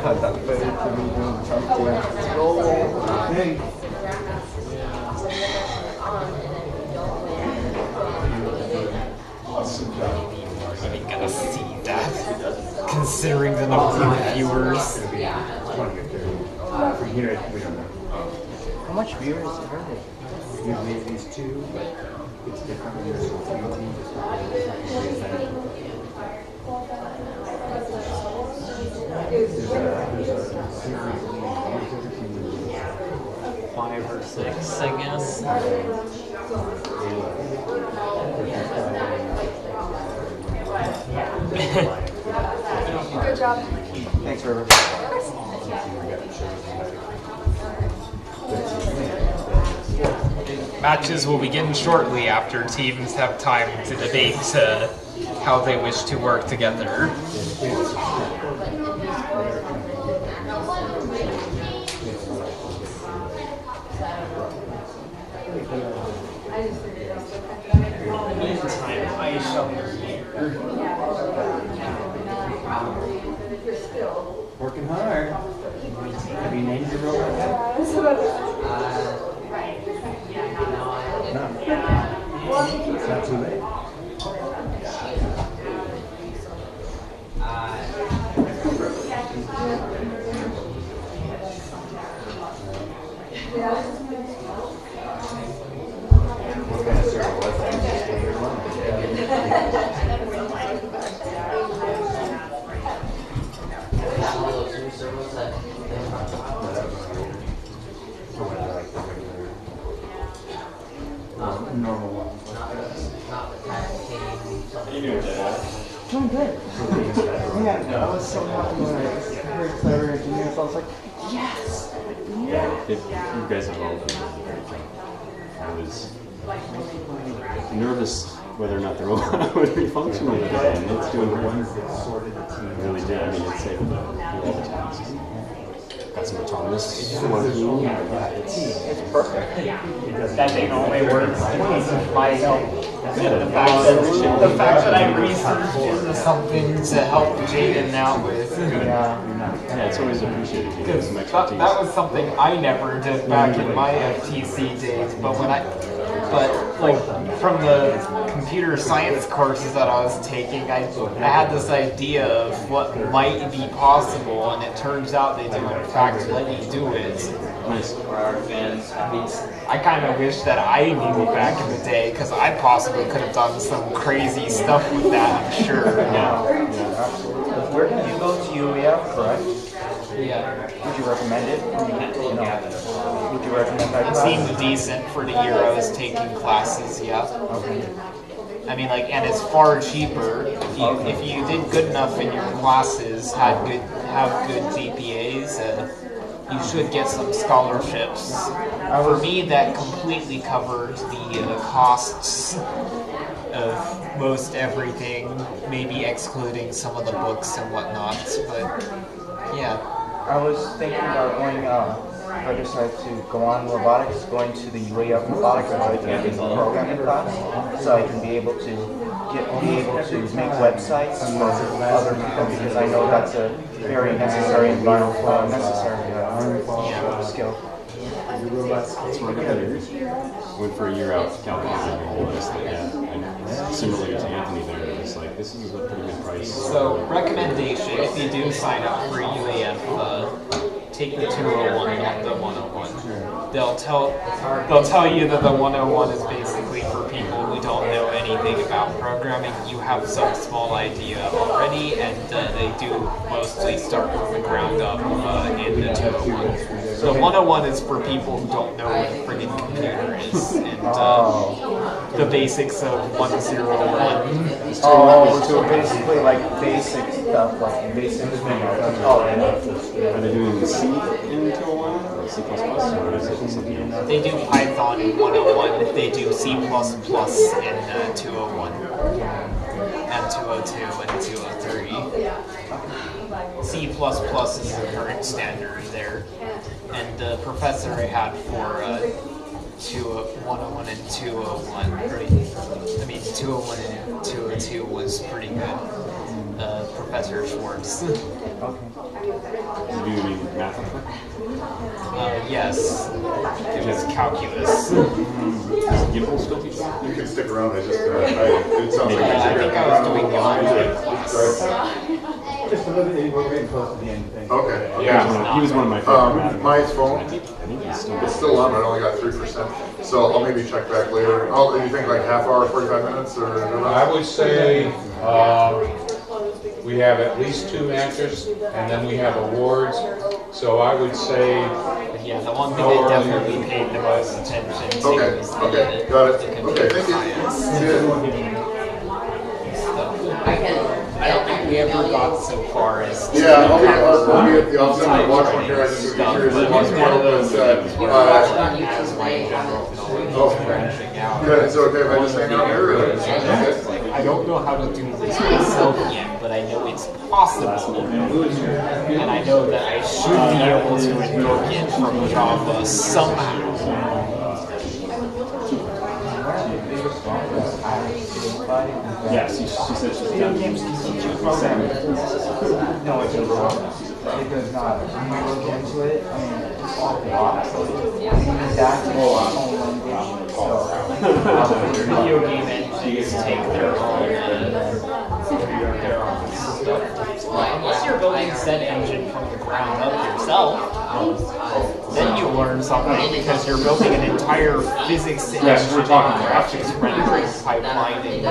Cut that footage to me doing something. I gotta see that, considering the number of viewers. From here, we don't know. How much viewers are there? Usually at least 2, but it's different when there's 3 teams. There's a series of 5 or 6, I guess. Good job. Thanks, River. Matches will begin shortly after teams have time to debate how they wish to work together. I shall be working hard. Have you named your robot yet? No. It's not too late. What kind of server was that? Standard one? Normal one. Doing good. Yeah, I was so happy when I heard Clever Engineers. I was like, yes! You guys have all done a great job. I was nervous whether or not the robot would be functional today, and it's doing great. It really did. I mean, it saved all the tasks. Got some autonomous working. Yeah, it's perfect. That thing only works with my help. The fact that I researched into something to help Jaden out with. Yeah, it's always appreciated to get some expertise. That was something I never did back in my FTC days, but like from the computer science courses that I was taking, I had this idea of what might be possible, and it turns out they do in fact let you do it. Nice. I kind of wish that I knew back in the day, because I possibly could have done some crazy stuff with that, I'm sure. Yeah, absolutely. Where did you go to UEF, correct? Yeah. Would you recommend it? No. Would you recommend that It class? seemed decent for the year I was taking classes, yeah. Okay. I mean, like, and it's far cheaper if you did good enough in your classes, have good GPAs. You should get some scholarships. For me, that completely covers the costs of most everything, maybe excluding some of the books and whatnot. But yeah. I was thinking about going, I decided to go on robotics, going to the UAF robotics and taking a programming class, so I can be able to make websites for other people, because I know that's a very necessary skill. That's what I got. Went for a year out to California and realized that, and similarly to Anthony there, it's like, this is a pretty good price. So, recommendation, if you do sign up for UAF, take the 201, not the 101. They'll tell you that the 101 is basically for people who don't know anything about programming. You have some small idea already, and they do mostly start from the ground up in the 201. The 101 is for people who don't know what a friggin' computer is, and the basics of 101. Oh, so basically like basic stuff, like basic. Are they doing C in 201 or C++, or is it something else? They do Python in 101, they do C++ in 201, and 202, and 203. C++ is the current standard there, and the professor I had for 101 and 201, I mean 201 and 202 was pretty good. Professor Schwartz. Okay. Do you mean math? Yes. It was calculus. You can stick around. It sounds like I think I was doing Just a little bit, we're getting close to the end. Okay. Yeah. He was one of my favorite. My phone, it's still on, but I only got 3%. So I'll maybe check back later. Do you think like half hour, 45 minutes, or? I would say we have at least 2 matches, and then we have awards. So I would say, yeah, the one thing they definitely paid the most attention to is okay, got it. Okay, thank you. I don't think we ever got so far as yeah, I'll be at the office. I'm watch one here. I just be curious. Good. Is it okay if I just hang out here? I don't know how to do this myself yet, but I know it's possible, and I know that I should be able to invoke it from Java somehow. Yes, she said she's done. No, it does not. It does not. When you look into it, I mean, it's all blocks. That's its own language. So, video game engines take their own stuff. Unless you're building said engine from the ground up yourself, then you learn something because you're building an entire physics engine and graphics rendering pipeline and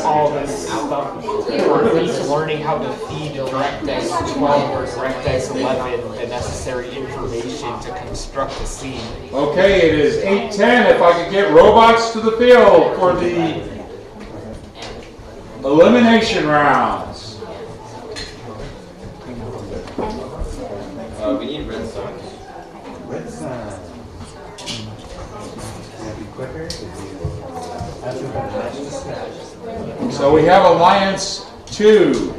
all this stuff. Or at least learning how to feed DirectX 12 or DirectX 11 the necessary information to construct a scene. okay, it is 8:10. If I could get robots to the field for the elimination rounds. We need red sun. Red sun. Can it be quicker? So we have Alliance 2,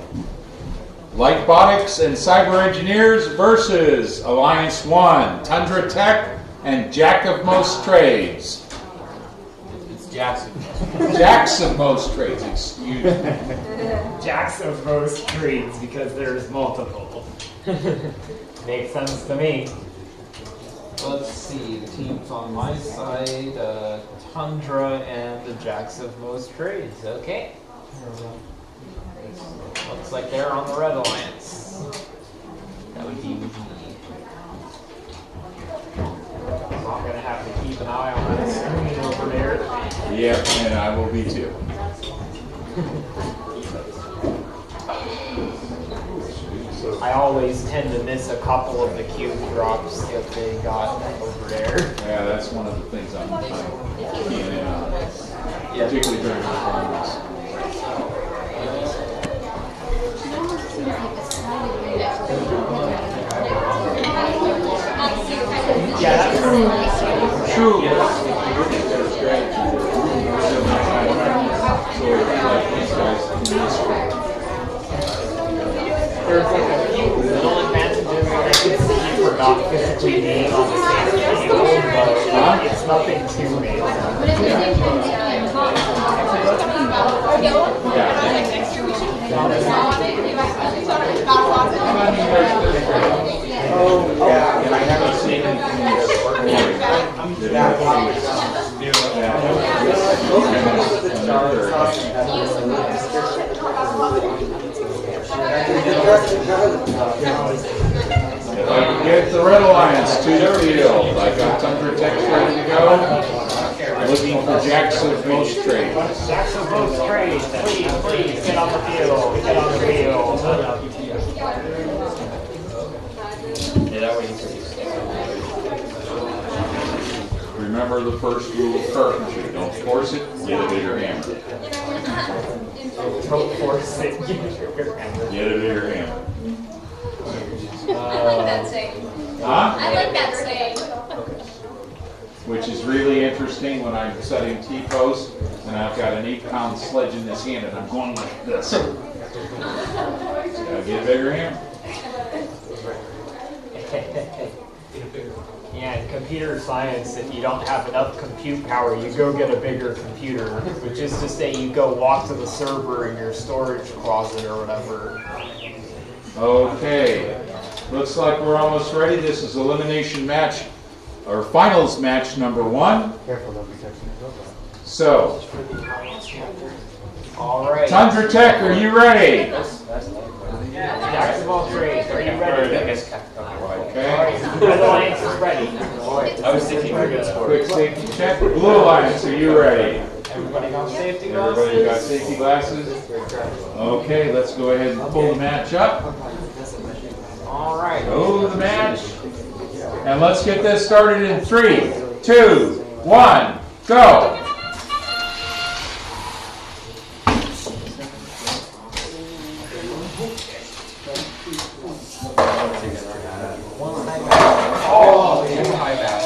Robotics and Cyber Engineers versus Alliance 1, Tundra Tech and Jack of Most Trades. It's Jackson. Jacks of Most Trades, excuse me. Jacks of most trades because there's multiple. Makes sense to me. Let's see, the teams on my side, Tundra and the Jacks of Most Trades. Okay. Looks like they're on the Red Alliance. That would be me. I'm gonna have to keep an eye on that screen over there. Yep, and I will be too. I always tend to miss a couple of the cube drops that they got over there. Yeah, that's one of the things I'm keying in on. Yes. particularly during performance. Yeah, that's true. There's like a few little advantages that I could see for not physically being on the same table, but it's nothing too major. Oh, yeah, and I haven't seen anything that's working. If I can get the Red Alliance to the field, I got Tundra Techs ready to go. Looking for Jackson Post Trade. Jackson Post Trade, please, get on the field, get on the field. Yeah, that way you can. Remember the first rule of carpentry, don't force it, get a bigger hammer. Don't force it, get a bigger hammer. Get a bigger hammer. I like that saying. Huh? I like that saying. Which is really interesting when I'm setting T-posts and I've got an 8-pound sledge in this hand and I'm going like this. Gotta get a bigger hammer. Yeah, in computer science, if you don't have enough compute power, you go get a bigger computer, which is to say you go walk to the server in your storage closet or whatever. Okay, looks like we're almost ready. This is elimination match, or finals match number 1. So, all right. Tundra Tech, are you ready? Jackson Post Trade, are you ready? Okay. Red Alliance is ready. I was thinking we're good sport. Quick safety check. Blue Alliance, are you ready? Everybody got safety glasses? Everybody got safety glasses? Okay, let's go ahead and pull the match up. All right. Go to the match. And let's get this started in 3, 2, 1, go! Oh, high back.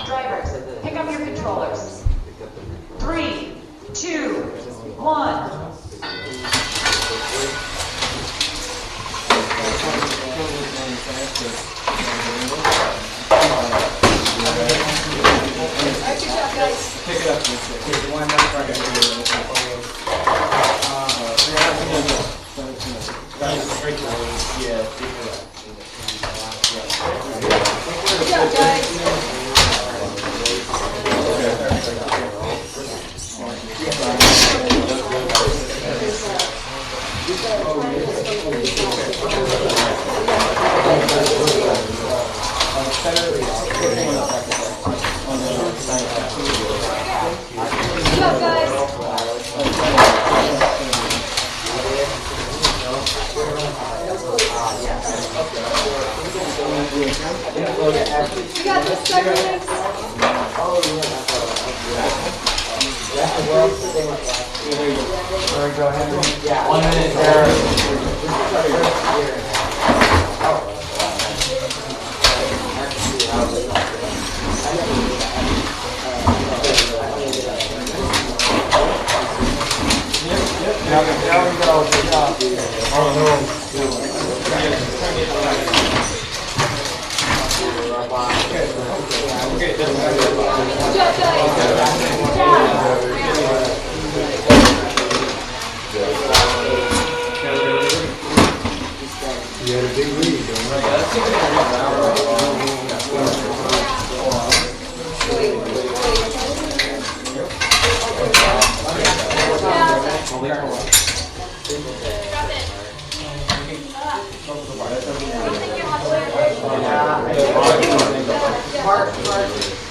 Drivers, pick up your controllers. 3, 2, 1. Pick it up. There's one that's right here. Good job, guys. Good job, guys. You got this, Fairbanks. Go ahead. 1 minute there. There we go. Good job. Oh no. Good job, You had a big lead, Mark.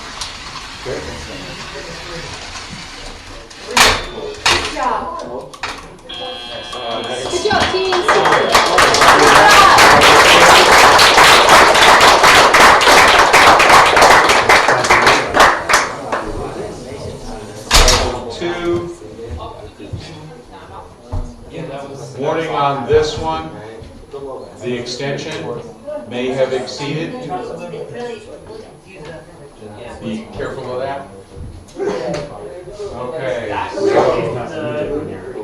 extension may have exceeded. Be careful of that. Okay.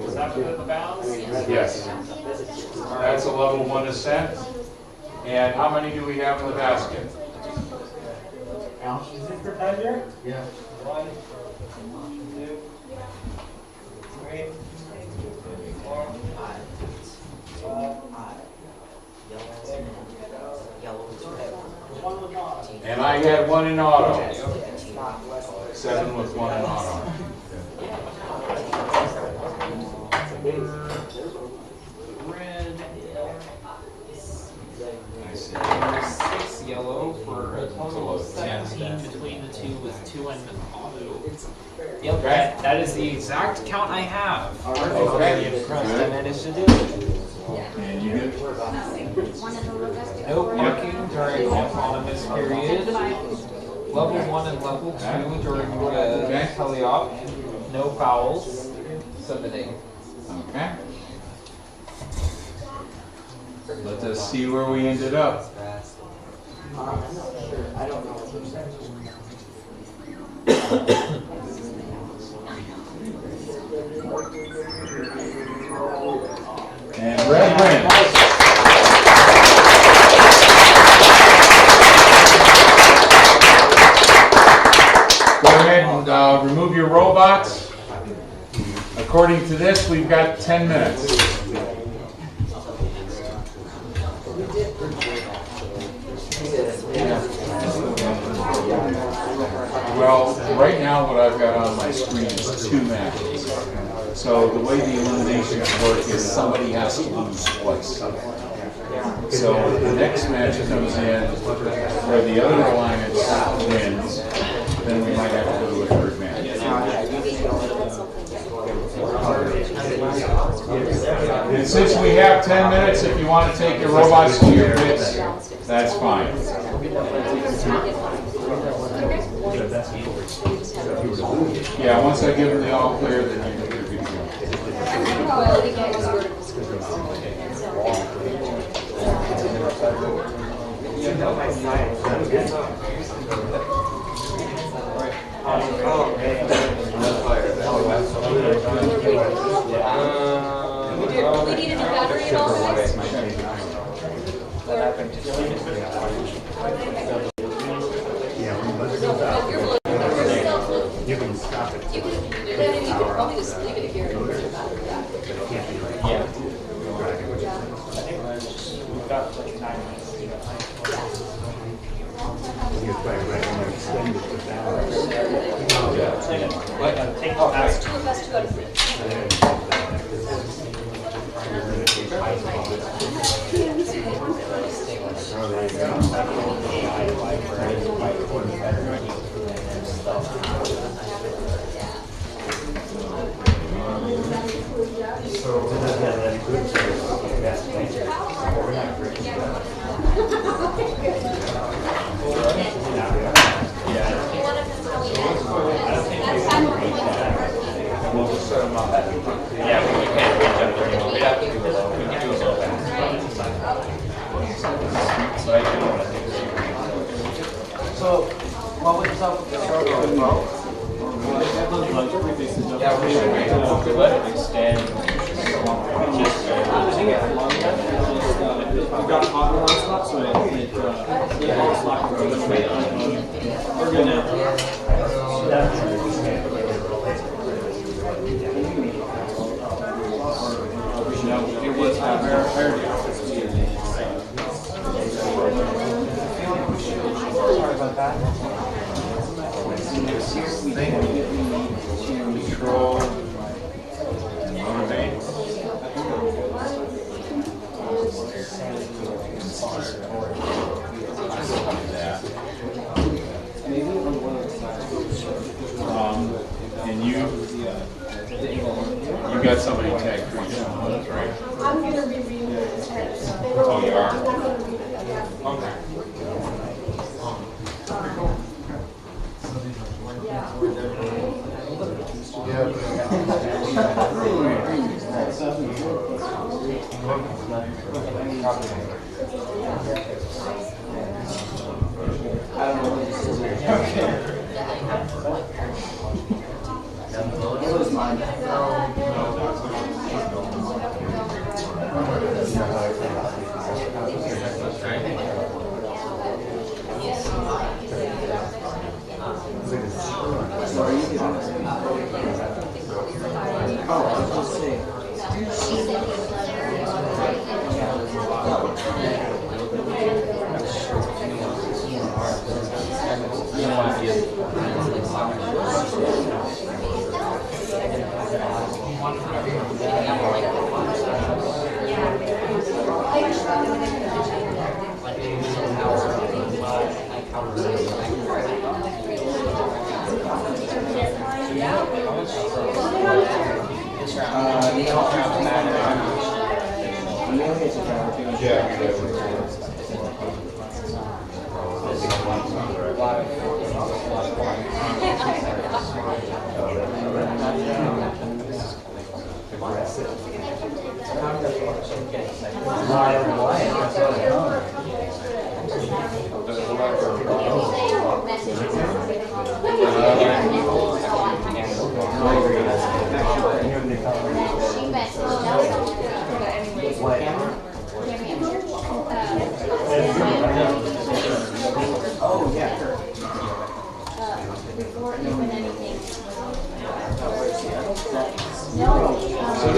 Is that within the bounds? Yes. That's a level 1 ascent. And how many do we have in the basket? Is it for pleasure? Yeah. 1, 2, 3, 4, 5. And I had 1 in auto. 7 with 1 in auto. Red. 6 yellow for a total of 17 between the two with 2 in auto. Yep, Okay. that is the exact count I have. Okay. Impressed I managed to do it. And you get No parking during autonomous period. Level 1 and level 2 during teleop. No fouls. Submitting. Okay. Let us see where we ended up. And red wins. Go ahead and remove your robots. According to this, we've got 10 minutes. Well, right now what I've got on my screen is 2 matches. So the way the eliminations work is somebody has to lose twice. So the next match comes in where the other alliance wins, then we might have to go to a 3rd match. And since we have 10 minutes, if you want to take your robots to your pits, that's fine. Yeah, once I give them the all clear, then you're good to go. We need a new battery and all that? You can stop it. You could probably just leave it here and use the battery for that. But it can't be like. Yeah. Yeah. We've got like 9 minutes. You play right when you extend it to balance. Take Oh, that's 2 of us, 2 out of 3. We'll just set them up. Yeah, we can't reach up there. We have to do this. We can do it so fast. So, what was up with the circle as well? Yeah, we should wait. We let it extend. Just We've got a hot one spot, so it all slack. We're good now. No, it was higher. Sorry about that. Control. Motivate. And you got somebody tagged for you, right? I'm going to be reading this. Oh, you are? Okay.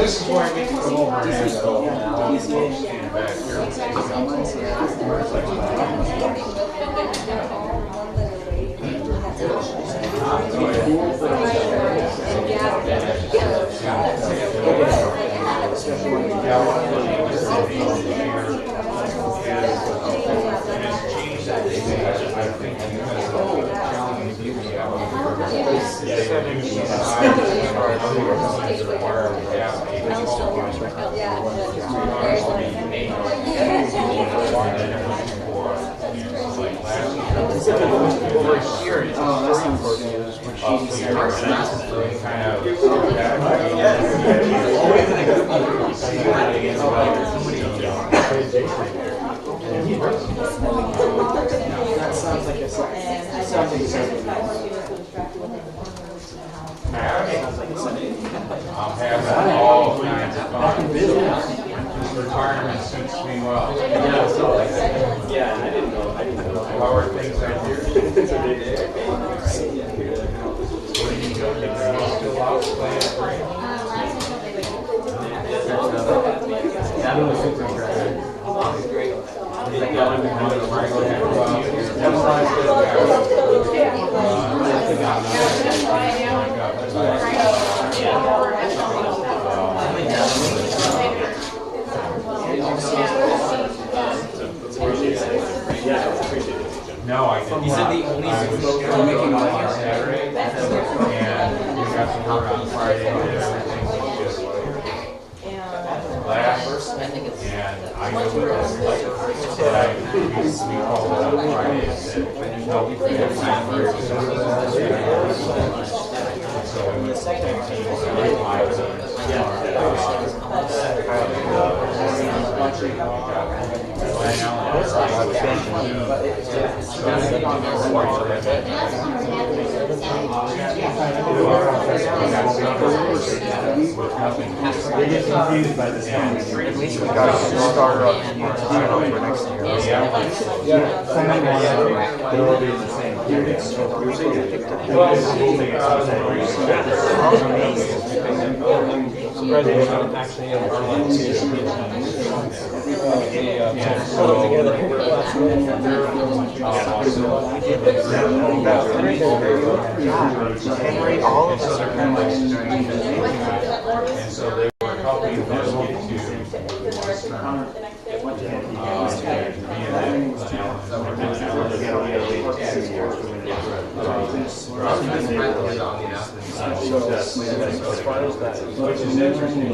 this is why I get to come over and have all these folks stand back here. I'm having all kinds of fun. This retirement suits me well. Yeah, I didn't know. How are things out here? What are you doing? Are you still out playing free? Yeah, I'm super impressed. No, I didn't. He said the only I was making money on Saturday, and we got to work on Friday, and everything was just last. And I knew it was late, but we called it on Friday and said, no, we can't sign for it. So we went to They get confused by this. At least we got a starter up for next year. They'll all be in the same period. Henry, all of us are kind of and so they were helping them get to which is interesting.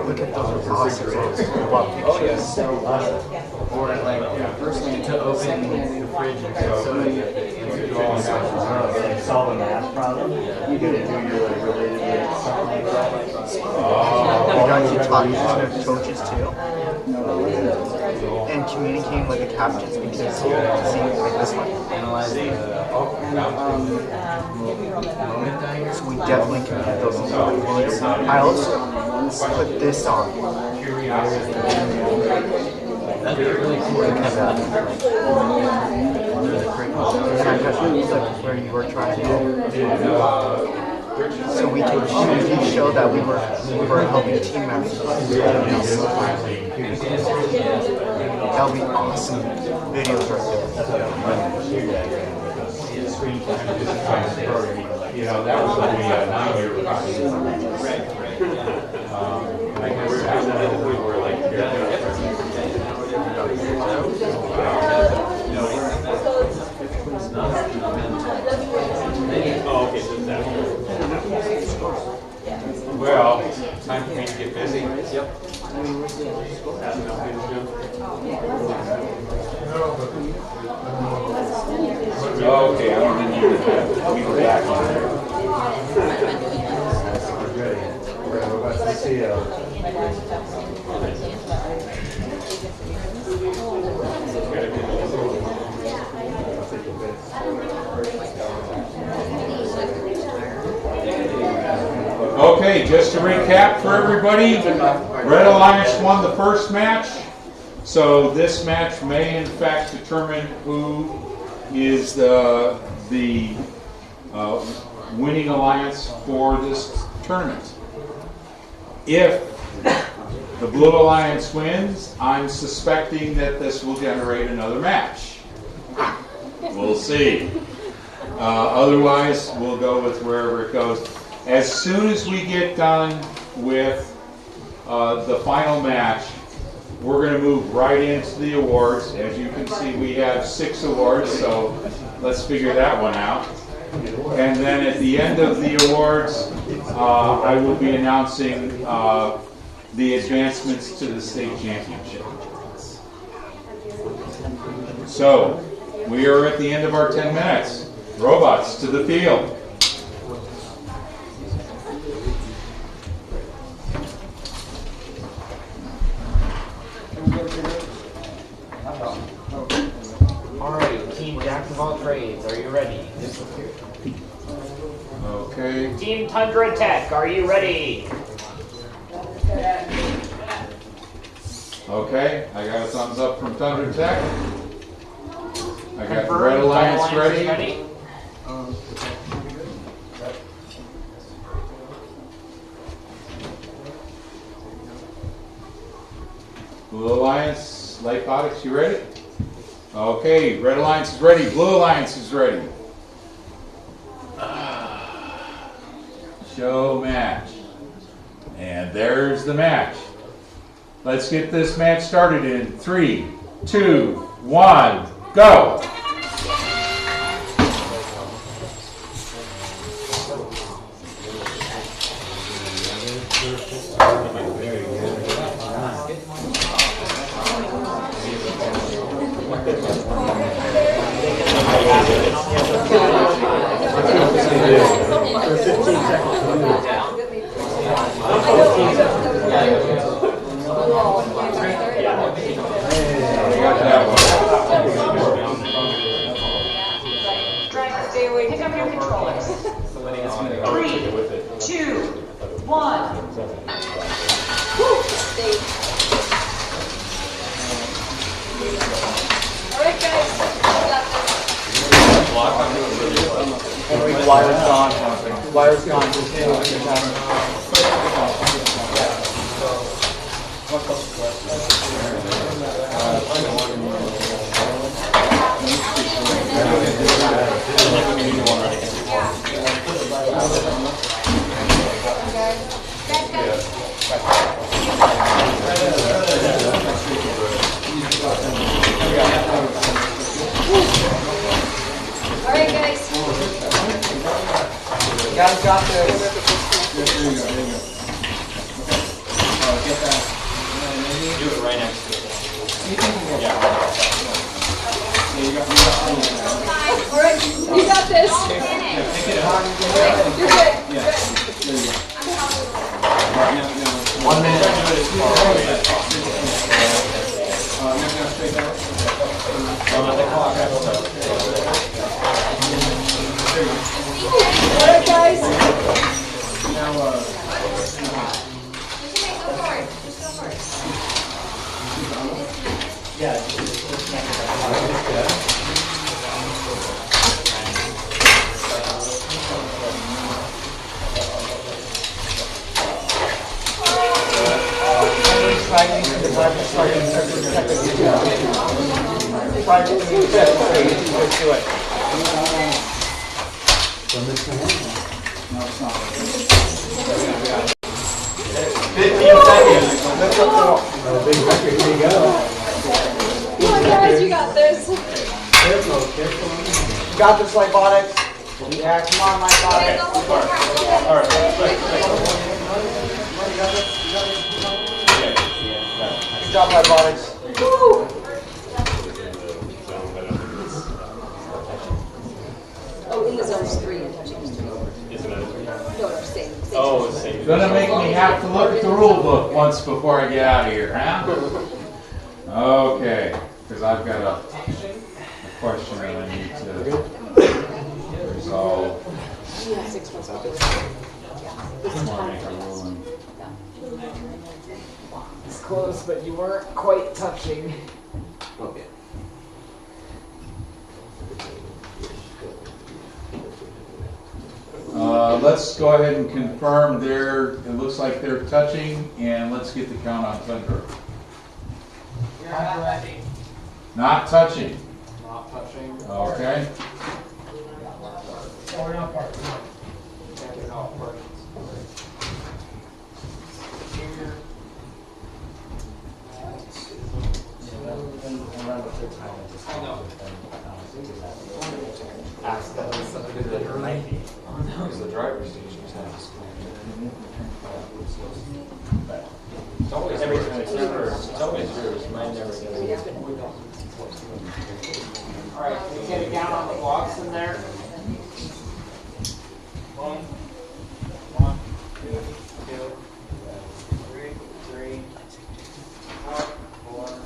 Look at those awesome. Oh yes. Or like personally to open the fridge and solve a math problem. You gotta do your related something like that. You got to talk to coaches too. And communicating with the captains because see like this one. Analyze so we definitely can get those bullets. I also put this on. That'd be really cool to have that. Where you were trying to so we can show that we were helping team members. That'll be awesome videos right there. You know, that was only a 9-year project. I guess we were like, well, time for me to get busy. Yep. Okay, I'm going to need to we go back on there. We're about to see Okay, just to recap for everybody, Red Alliance won the first match. So this match may in fact determine who is the winning alliance for this tournament. If the Blue Alliance wins, I'm suspecting that this will generate another match. We'll see. Otherwise, we'll go with wherever it goes. As soon as we get done with the final match, we're going to move right into the awards. As you can see, we have 6 awards, so let's figure that one out. And then at the end of the awards, I will be announcing the advancements to the state championship. So, we are at the end of our 10 minutes. Robots to the field. Alright, Team Jack of all trades, are you ready? Okay. Team Tundra Tech, are you ready? Okay, I got a thumbs up from Thunder Tech. I got Confirmed, Red Alliance ready. ready. Blue Alliance, Robotics, you ready? Okay, Red Alliance is ready. Blue Alliance is ready. Show match. And there's the match. Let's get this match started in 3, 2, 1, go! Pick up your controllers. 3, 2, 1. Alright guys, we got this. Wire's gone. Wire's gone. Alright guys. You guys got this. There you go. Get that. Do it right next to it. Yeah, you got Alright, you got this. pick it up. You're good. Yeah. There you go. Alright, now. 1 minute. Now straight down. Alright guys. Now, Come on guys, you got this. You got this, Robotics. Yeah, come on, Robotics. Good job, Robotics. Woo! Oh, in the zone's 3 and touching is 2. No, same. Oh, same. Gonna make me have to look at the rule book once before I get out of here, huh? Okay, because I've got a question that I need to resolve. You have 6 months. It's close, but you weren't quite touching. Okay. Let's go ahead and confirm it looks like they're touching, and let's get the count on Thunder. You're not ready. Not touching. Not touching. Okay. Oh, we're not part. Yeah, they're not working. Here. I know. Ask that was something that there might be. Because the driver's stations have this. It's always Every yours. time It's never, it's always yours. Mine never gets. All right, can you get it down on the blocks in there? One, two, three, 4, 5,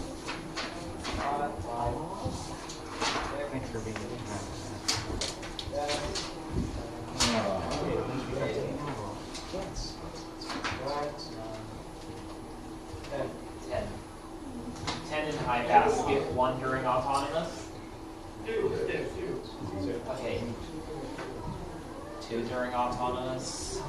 10 in high basket, 1 during autonomous. 2. Okay. 2 during autonomous.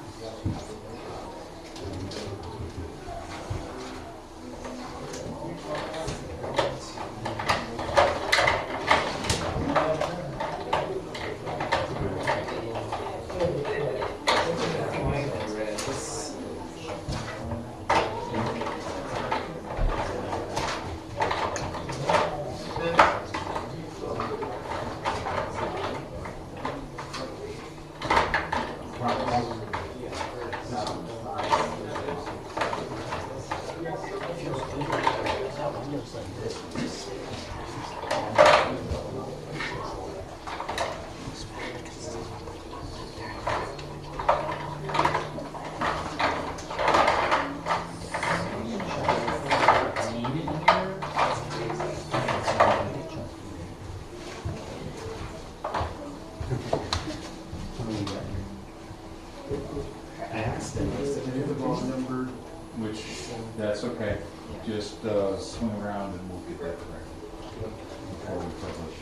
Which, that's okay. Just swing around and we'll get that correct. Before we publish.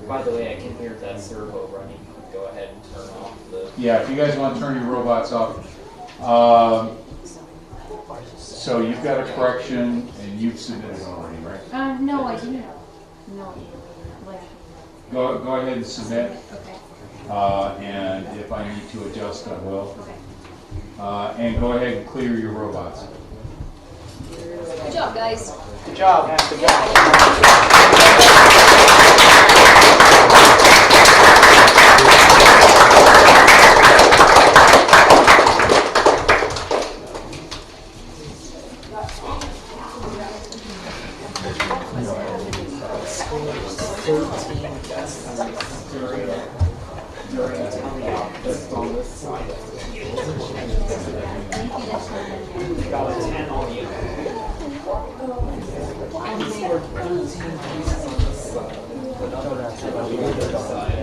By the way, I can hear that servo running. Go ahead and turn off the... Yeah, if you guys want to turn your robots off. So you've got a correction and you've submitted already, right? No, I didn't. No. Like, Go ahead and submit. okay. And if I need to adjust, I will. Okay. And go ahead and clear your robots. Good job, guys. Good job. Got a 10 on you. I scored 13 pieces on this side. Another 10 on the other side.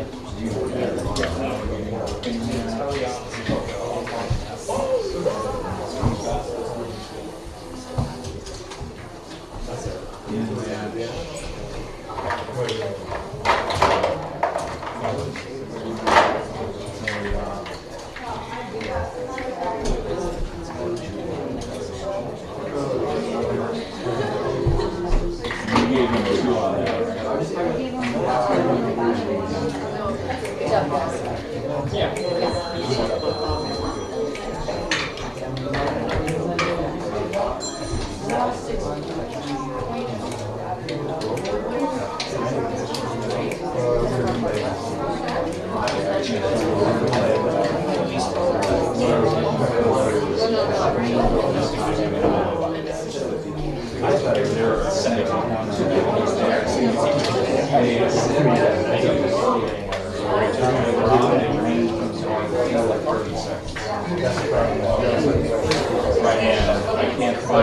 So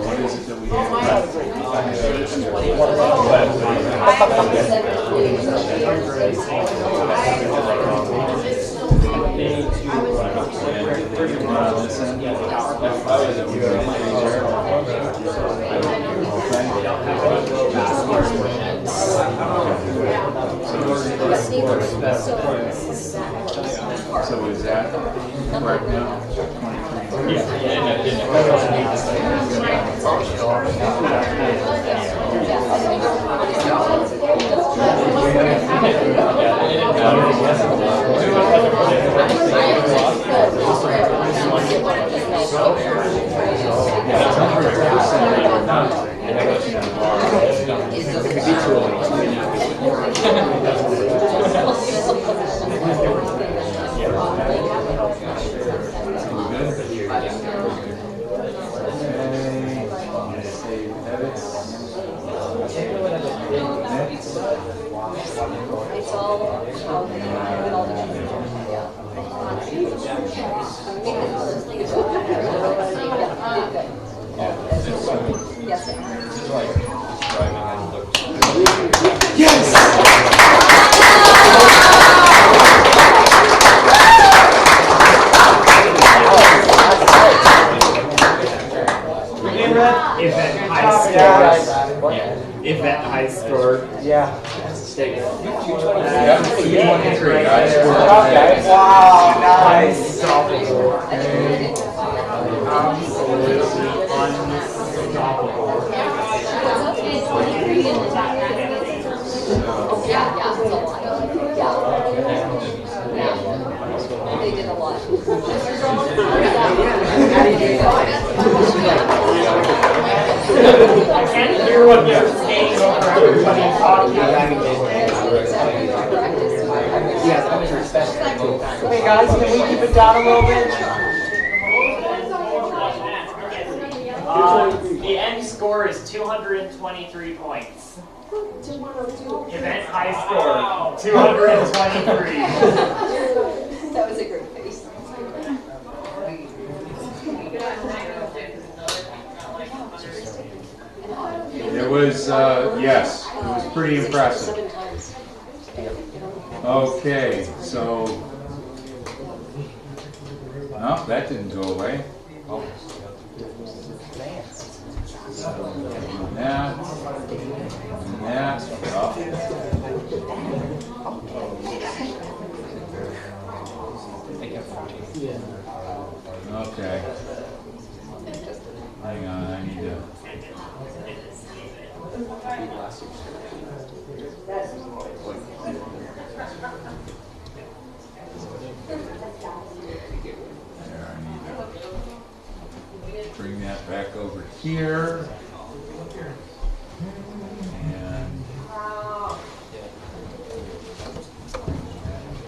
what is it that we So is that right now? It's all Event high score. Yeah. Yeah, 223, guys. Wow, nice. They did a lot. I can't hear what you're saying over everybody talking. Hey guys, can we keep it down a little bit? The end score is 223 points. Event high score, 223. That was a great face. It was, yes, it was pretty impressive. Okay, so, no, that didn't go away. And that, okay. Hang on, I need to. There, I need to bring that back over here. And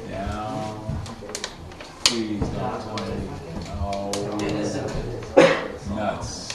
down. Please don't tell me. Oh, nuts.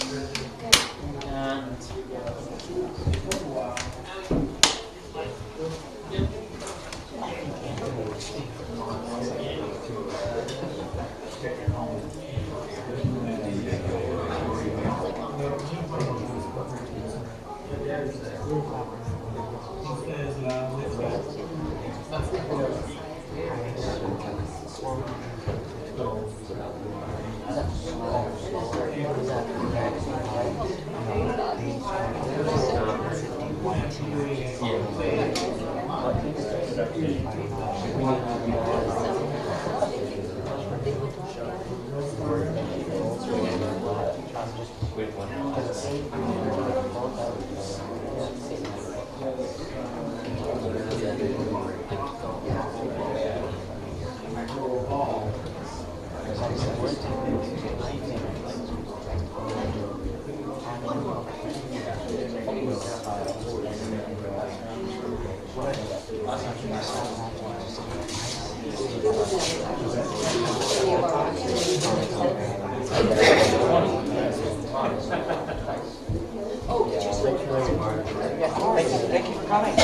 Thank you for coming.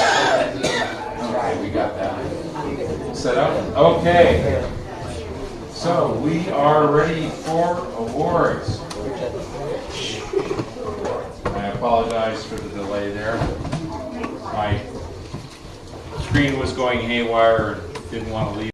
right, we got that set up. Okay. So we are ready for awards. I apologize for the delay there. My screen was going haywire and didn't want to leave.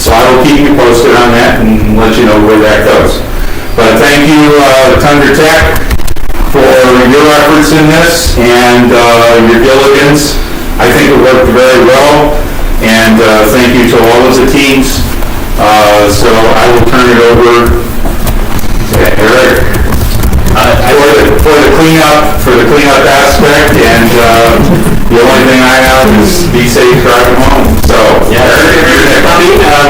So I will keep you posted on that and let you know where that goes. But thank you, Thunder Tech, for your efforts in this and your diligence. I think it worked very well, and thank you to all of the teams. So I will turn it over to Eric for the cleanup aspect, and the only thing I have is be safe driving home. So Yeah,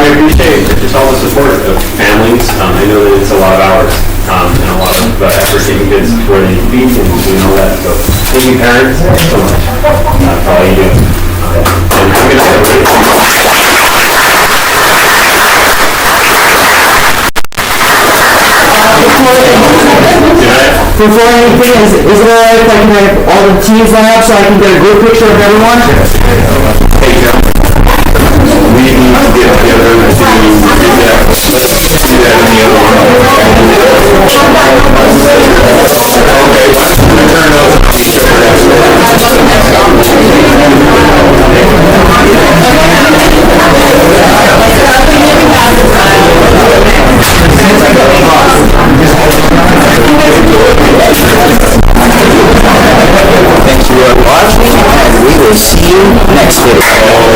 we appreciate just all the support of families. I know that it's a lot of hours and a lot of effort getting kids to where they need to be and doing all that. So thank you, parents, so much for all you do. And have a good night. Before anything, is it alright if I can have all the teams line up so I can get a good picture of everyone? Hey, Joe. We need to get together to do that. Let's do that in the other one. Okay, let's turn those Thanks for watching, and we will see you next video.